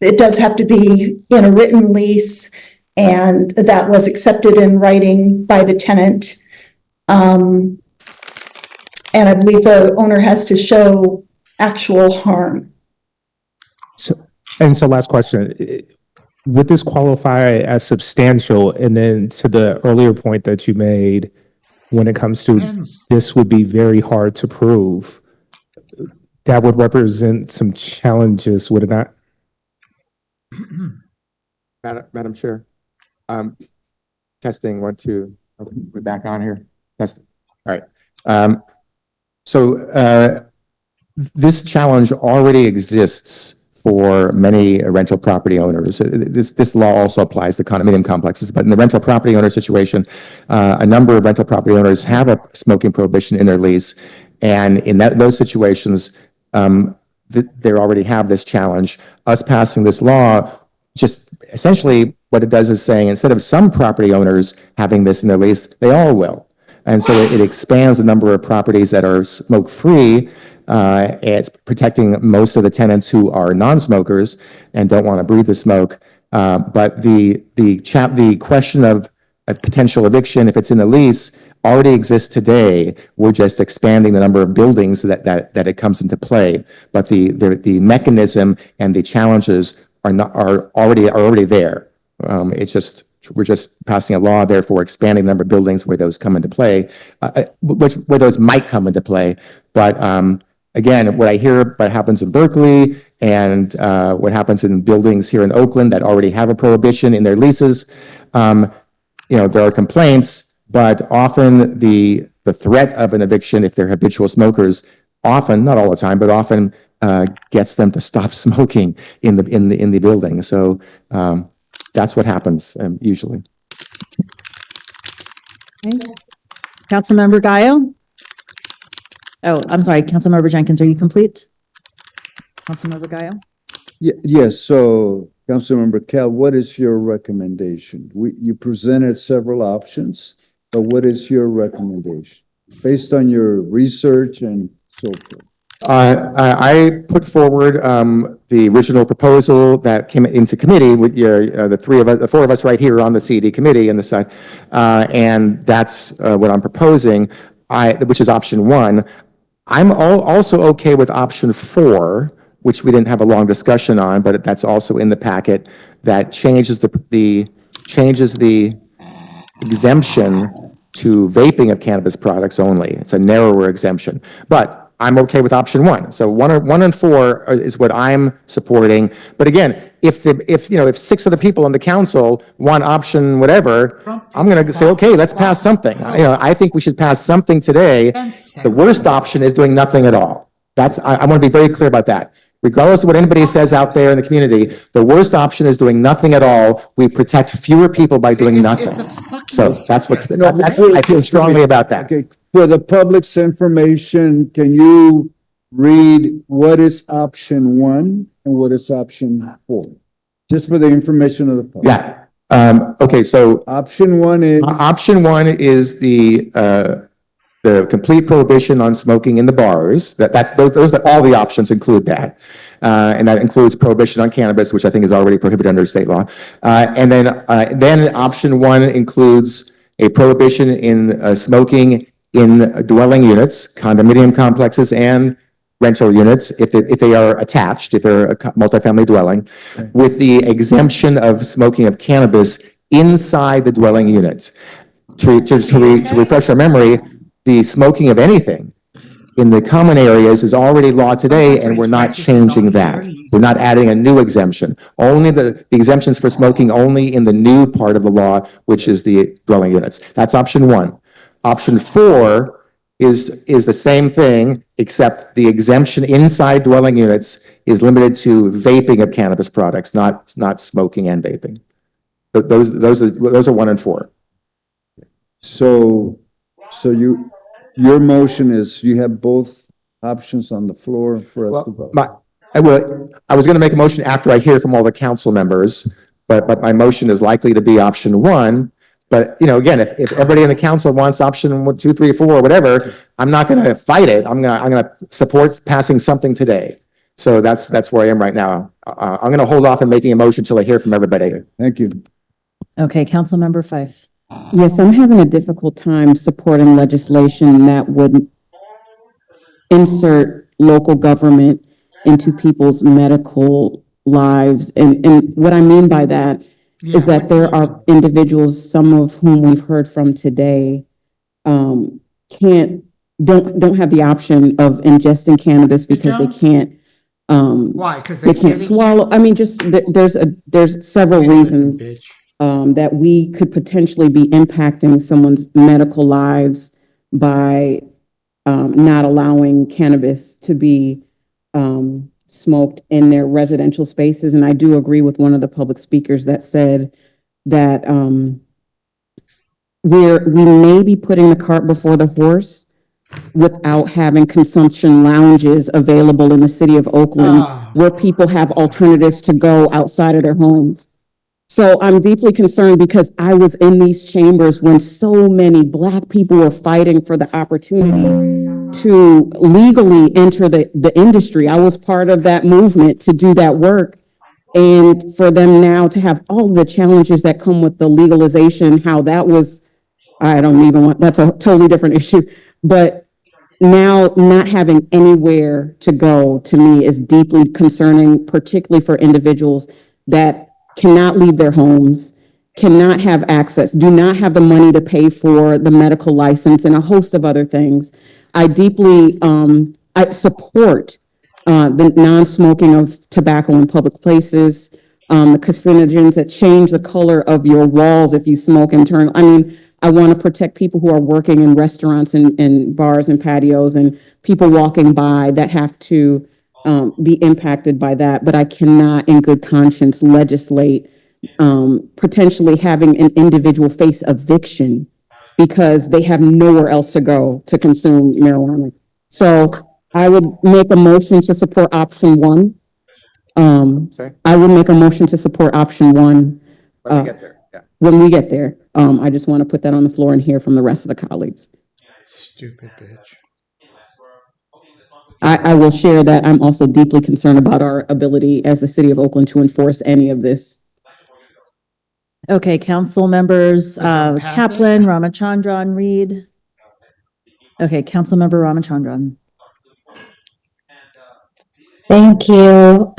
It does have to be in a written lease and that was accepted in writing by the tenant. And I believe the owner has to show actual harm. So last question, would this qualify as substantial? And then to the earlier point that you made, when it comes to this would be very hard to prove, that would represent some challenges, would it not? Madam Chair, testing 1, 2, we're back on here. Testing. All right. This challenge already exists for many rental property owners. This law also applies to condominium complexes, but in the rental property owner situation, a number of rental property owners have a smoking prohibition in their lease. And in those situations, they already have this challenge. Us passing this law, just essentially what it does is saying, instead of some property owners having this in their lease, they all will. And so it expands the number of properties that are smoke-free. It's protecting most of the tenants who are non-smokers and don't want to breathe the smoke. But the question of a potential eviction, if it's in the lease, already exists today. We're just expanding the number of buildings that it comes into play. But the mechanism and the challenges are already there. We're just passing a law, therefore expanding the number of buildings where those come into play, where those might come into play. But again, what I hear what happens in Berkeley and what happens in buildings here in Oakland that already have a prohibition in their leases, there are complaints, but often the threat of an eviction, if they're habitual smokers, often, not all the time, but often gets them to stop smoking in the building. So that's what happens usually. Okay. Councilmember Gaio? Oh, I'm sorry, Councilmember Jenkins, are you complete? Councilmember Gaio? Yes, so Councilmember Cal, what is your recommendation? You presented several options, but what is your recommendation based on your research and so forth? I put forward the original proposal that came into committee with the four of us right here on the CD committee on the side, and that's what I'm proposing, which is option 1. I'm also okay with option 4, which we didn't have a long discussion on, but that's also in the packet, that changes the exemption to vaping of cannabis products only. It's a narrower exemption. But I'm okay with option one. So one and four is what I'm supporting. But again, if 6 of the people on the council want option whatever, I'm going to say, okay, let's pass something. I think we should pass something today. The worst option is doing nothing at all. I want to be very clear about that. Regardless of what anybody says out there in the community, the worst option is doing nothing at all. We protect fewer people by doing nothing. So that's what I feel strongly about that. Okay, for the public's information, can you read what is option 1 and what is option 4? Just for the information of the public. Yeah. Okay, so option 1 is the complete prohibition on smoking in the bars. Those are all the options include that. And that includes prohibition on cannabis, which I think is already prohibited under state law. And then option 1 includes a prohibition in smoking in dwelling units, condominium complexes, and rental units if they are attached, if they're a multifamily dwelling, with the exemption of smoking of cannabis inside the dwelling unit. To refresh our memory, the smoking of anything in the common areas is already law today, and we're not changing that. We're not adding a new exemption. Only the exemptions for smoking only in the new part of the law, which is the dwelling units. That's option 1. Option 4 is the same thing, except the exemption inside dwelling units is limited to vaping of cannabis products, not smoking and vaping. Those are 1 and 4. So your motion is you have both options on the floor for us to vote. I was going to make a motion after I hear from all the council members, but my motion is likely to be option 1. But, again, if everybody in the council wants option 1, 2, 3, 4, or whatever, I'm not going to fight it. I'm going to support passing something today. So that's where I am right now. I'm going to hold off on making a motion until I hear from everybody. Thank you. Okay, Councilmember Fife. Yes, I'm having a difficult time supporting legislation that would insert local government into people's medical lives. And what I mean by that is that there are individuals, some of whom we've heard from today, don't have the option of ingesting cannabis because they can't. Why? Because they can't swallow. I mean, just there's several reasons that we could potentially be impacting someone's medical lives by not allowing cannabis to be smoked in their residential spaces. And I do agree with one of the public speakers that said that we may be putting the cart before the horse without having consumption lounges available in the city of Oakland where people have alternatives to go outside of their homes. So I'm deeply concerned because I was in these chambers when so many Black people were fighting for the opportunity to legally enter the industry. I was part of that movement to do that work. And for them now to have all the challenges that come with the legalization, how that was, that's a totally different issue. But now not having anywhere to go to me is deeply concerning, particularly for individuals that cannot leave their homes, cannot have access, do not have the money to pay for the medical license and a host of other things. I deeply I support the non-smoking of tobacco in public places, the carcinogens that change the color of your walls if you smoke internal. I mean, I want to protect people who are working in restaurants and bars and patios and people walking by that have to be impacted by that, but I cannot in good conscience legislate potentially having an individual face eviction because they have nowhere else to go to consume marijuana. So I would make a motion to support option 1. I would make a motion to support option 1. When we get there, yeah. When we get there. I just want to put that on the floor and hear from the rest of the colleagues. Stupid bitch. I will share that I'm also deeply concerned about our ability as the city of Oakland to enforce any of this. Okay, council members, Kaplan, Ramachandran, Reed. Okay, council member Ramachandran. Thank you.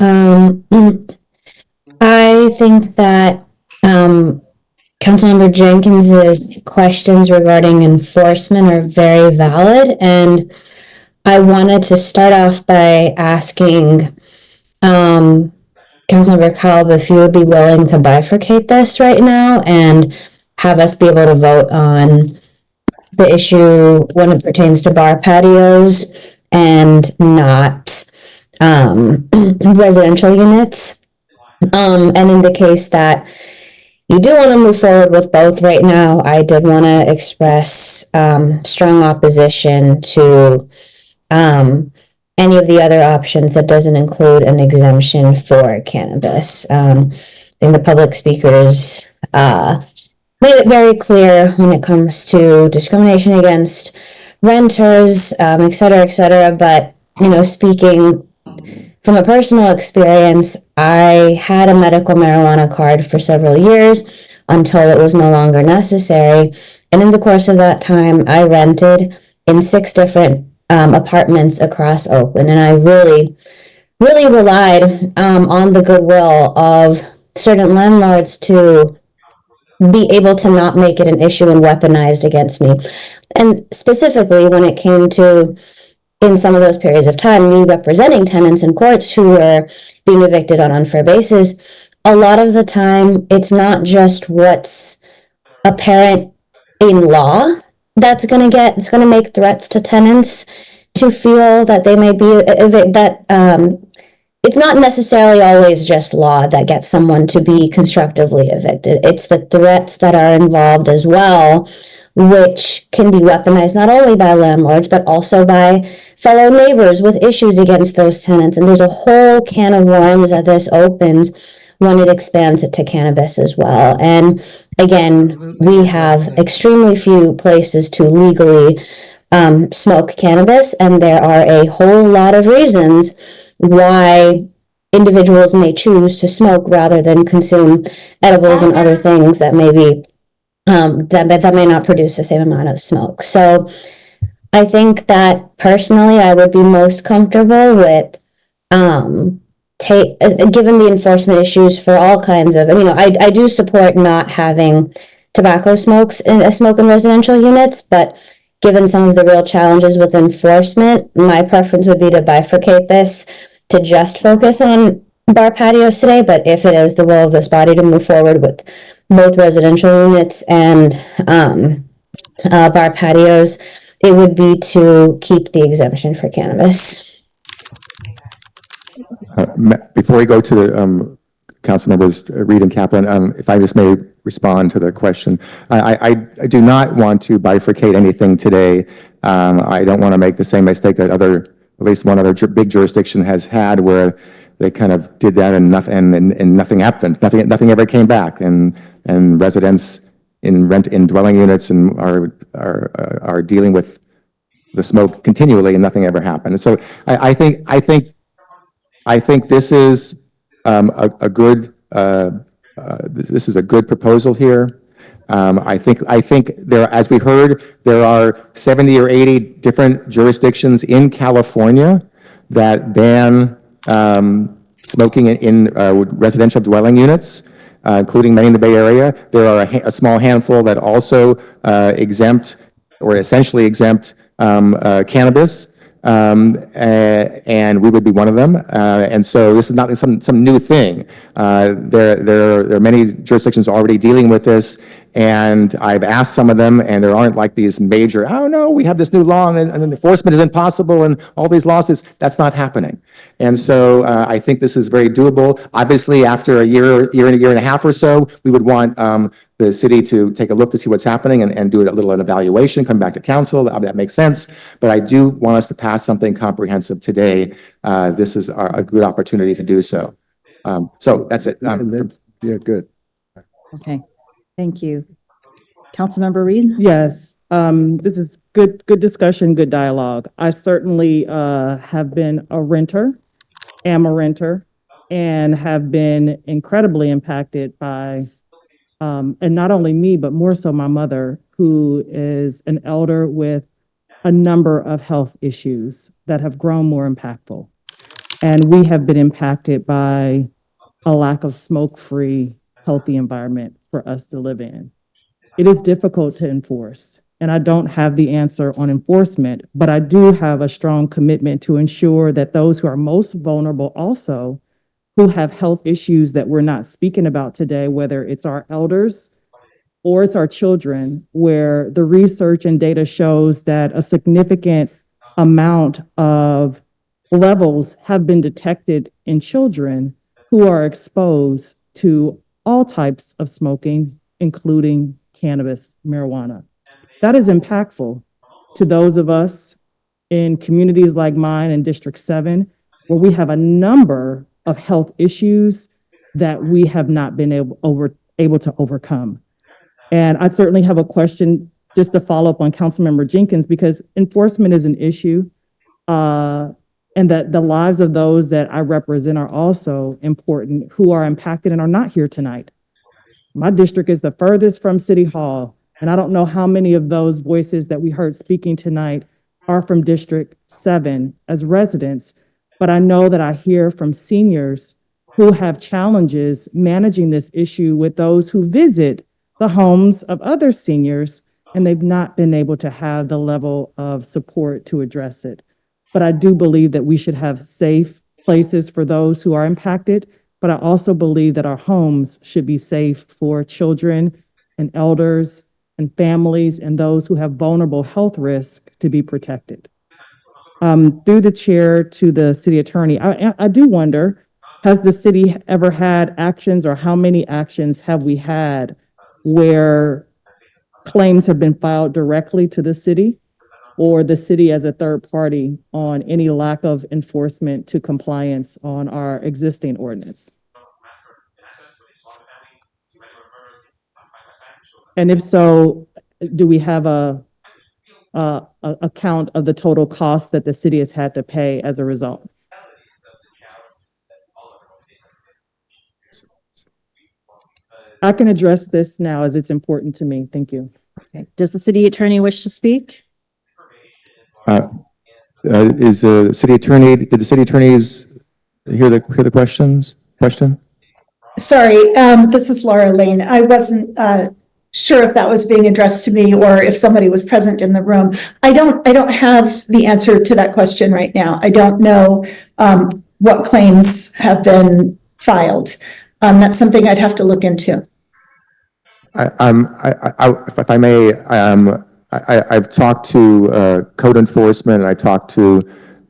I think that Councilmember Jenkins's questions regarding enforcement are very valid, and I wanted to start off by asking Councilmember Kalb if you would be willing to bifurcate this right now and have us be able to vote on the issue when it pertains to bar patios and not residential units. And in the case that you do want to move forward with both right now, I did want to express strong opposition to any of the other options that doesn't include an exemption for cannabis. I think the public speakers made it very clear when it comes to discrimination against renters, et cetera, but, you know, speaking from a personal experience, I had a medical marijuana card for several years until it was no longer necessary. And in the course of that time, I rented in 6 different apartments across Oakland. And I really relied on the goodwill of certain landlords to be able to not make it an issue and weaponized against me. And specifically when it came to, in some of those periods of time, me representing tenants in courts who were being evicted on unfair basis, a lot of the time, it's not just what's apparent in law that's going to make threats to tenants to feel that they may be, it's not necessarily always just law that gets someone to be constructively evicted. It's the threats that are involved as well, which can be weaponized not only by landlords, but also by fellow neighbors with issues against those tenants. And there's a whole can of worms that this opens when it expands it to cannabis as well. And again, we have extremely few places to legally smoke cannabis, and there are a whole lot of reasons why individuals may choose to smoke rather than consume edibles and other things that may be that may not produce the same amount of smoke. So I think that personally I would be most comfortable with given the enforcement issues for all kinds of, you know, I do support not having tobacco smoke in residential units, but given some of the real challenges with enforcement, my preference would be to bifurcate this to just focus on bar patios today. But if it is the will of this body to move forward with both residential units and bar patios, it would be to keep the exemption for cannabis. Before we go to the council members, Reed and Kaplan, if I just may respond to the question. I do not want to bifurcate anything today. I don't want to make the same mistake that at least one other big jurisdiction has had, where they kind of did that and nothing happened. Nothing ever came back, and residents in dwelling units and are dealing with the smoke continually, and nothing ever happened. So I think this is a good proposal here. I think there, as we heard, there are 70 or 80 different jurisdictions in California that ban smoking in residential dwelling units, including many in the Bay Area. There are a small handful that also exempt or essentially exempt cannabis. And we would be one of them. And so this is not some new thing. There are many jurisdictions already dealing with this, and I've asked some of them, and there aren't like these major, oh no, we have this new law and enforcement is impossible and all these lawsuits. That's not happening. And so I think this is very doable. Obviously, after a year and a half or so, we would want the city to take a look to see what's happening and do a little evaluation, come back to council. That makes sense. But I do want us to pass something comprehensive today. This is a good opportunity to do so. So that's it. Yeah, good. Okay, thank you. Councilmember Reed? Yes, this is good discussion, good dialogue. I certainly have been a renter, am a renter, and have been incredibly impacted by, and not only me, but more so my mother, who is an elder with a number of health issues that have grown more impactful. And we have been impacted by a lack of smoke-free, healthy environment for us to live in. It is difficult to enforce. and I don't have the answer on enforcement, but I do have a strong commitment to ensure that those who are most vulnerable also, who have health issues that we're not speaking about today, whether it's our elders or it's our children, where the research and data shows that a significant amount of levels have been detected in children who are exposed to all types of smoking, including cannabis, marijuana. That is impactful to those of us in communities like mine in District 7, where we have a number of health issues that we have not been able to overcome. And I certainly have a question just to follow up on Councilmember Jenkins, because enforcement is an issue. And that the lives of those that I represent are also important, who are impacted and are not here tonight. My district is the furthest from City Hall, and I don't know how many of those voices that we heard speaking tonight are from District 7 as residents, but I know that I hear from seniors who have challenges managing this issue with those who visit the homes of other seniors, and they've not been able to have the level of support to address it. But I do believe that we should have safe places for those who are impacted, but I also believe that our homes should be safe for children and elders and families and those who have vulnerable health risks to be protected. Through the chair to the city attorney, I do wonder, has the city ever had actions, or how many actions have we had where claims have been filed directly to the city or the city as a third party on any lack of enforcement to compliance on our existing ordinance? And if so, do we have a count of the total cost that the city has had to pay as a result? I can address this now as it's important to me. Thank you. Okay. Does the city attorney wish to speak? Is the city attorney, did the city attorneys hear the question? Sorry, this is Laura Lane. I wasn't sure if that was being addressed to me or if somebody was present in the room. I don't have the answer to that question right now. I don't know what claims have been filed. That's something I'd have to look into. If I may, I've talked to code enforcement, and I talked to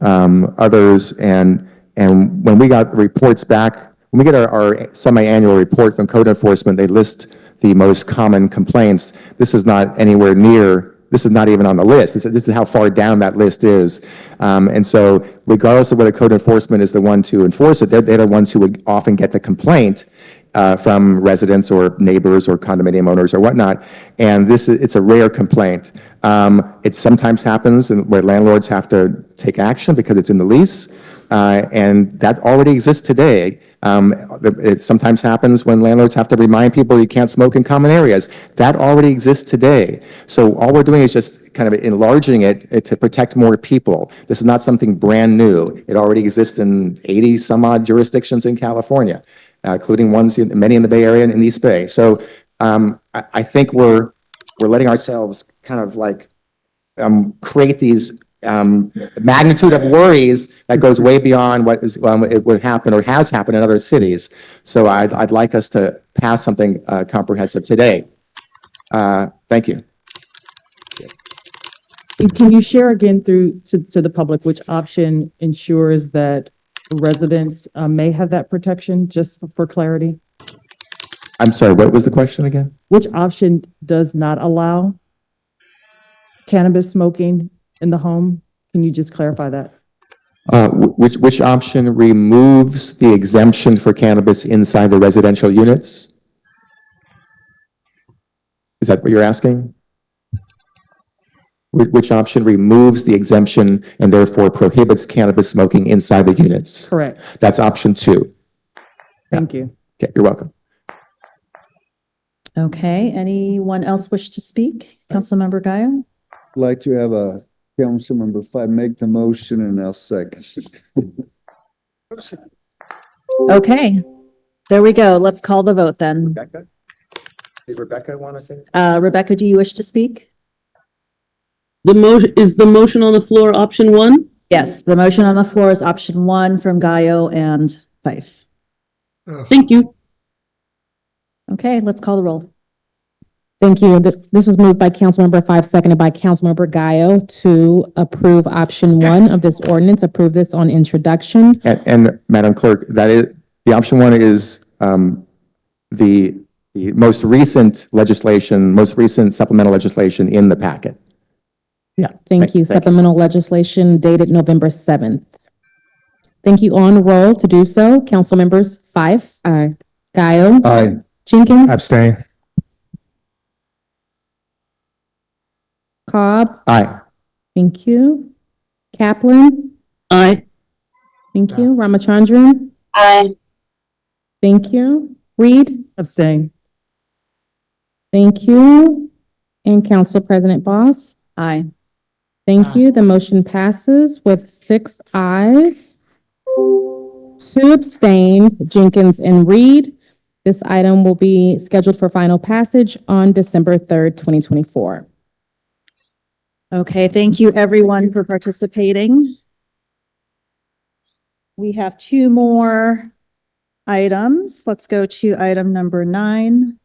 others, and when we got the reports back, when we get our semi-annual report from code enforcement, they list the most common complaints. This is not anywhere near, this is not even on the list. This is how far down that list is. And so regardless of whether code enforcement is the one to enforce it, they're the ones who would often get the complaint from residents or neighbors or condominium owners or whatnot. And it's a rare complaint. It sometimes happens where landlords have to take action because it's in the lease. And that already exists today. It sometimes happens when landlords have to remind people you can't smoke in common areas. That already exists today. So all we're doing is just kind of enlarging it to protect more people. This is not something brand new. It already exists in 80 some odd jurisdictions in California, including many in the Bay Area and in East Bay. So I think we're letting ourselves kind of like create these magnitude of worries that goes way beyond what is it would happen or has happened in other cities. So I'd like us to pass something comprehensive today. Thank you. Can you share again to the public which option ensures that residents may have that protection, just for clarity? I'm sorry, what was the question again? Which option does not allow cannabis smoking in the home? Can you just clarify that? Which option removes the exemption for cannabis inside the residential units? Is that what you're asking? Which option removes the exemption and therefore prohibits cannabis smoking inside the units? Correct. That's option 2. Thank you. Okay, you're welcome. Okay, anyone else wish to speak? Councilmember Gayo? I'd like to have a Councilmember 5 make the motion and I'll second. Okay, there we go. Let's call the vote then. Rebecca? Did Rebecca want to say? Rebecca, do you wish to speak? Is the motion on the floor option one? Yes, the motion on the floor is option one from Gaio and Fife. Thank you. Okay, let's call the roll. Thank you. This was moved by Councilmember Fife, seconded by Councilmember Gaio to approve option one of this ordinance, approve this on introduction. And Madam Clerk, that is, the option one is the most recent legislation, most recent supplemental legislation in the packet. Yeah. Thank you. Supplemental legislation dated November 7th. Thank you. On roll to do so. Council members Fife. Aye. Gaio. Aye. Jenkins. Abstain. Cobb. Aye. Thank you. Kaplan. Aye. Thank you. Ramachandran. Aye. Thank you. Reed. Abstain. Thank you. And Council President Boss. Aye. Thank you. The motion passes with 6 ayes, 2 abstain, Jenkins and Reed. This item will be scheduled for final passage on December 3rd, 2024. Okay, thank you everyone for participating. We have 2 more items. Let's go to item number 9.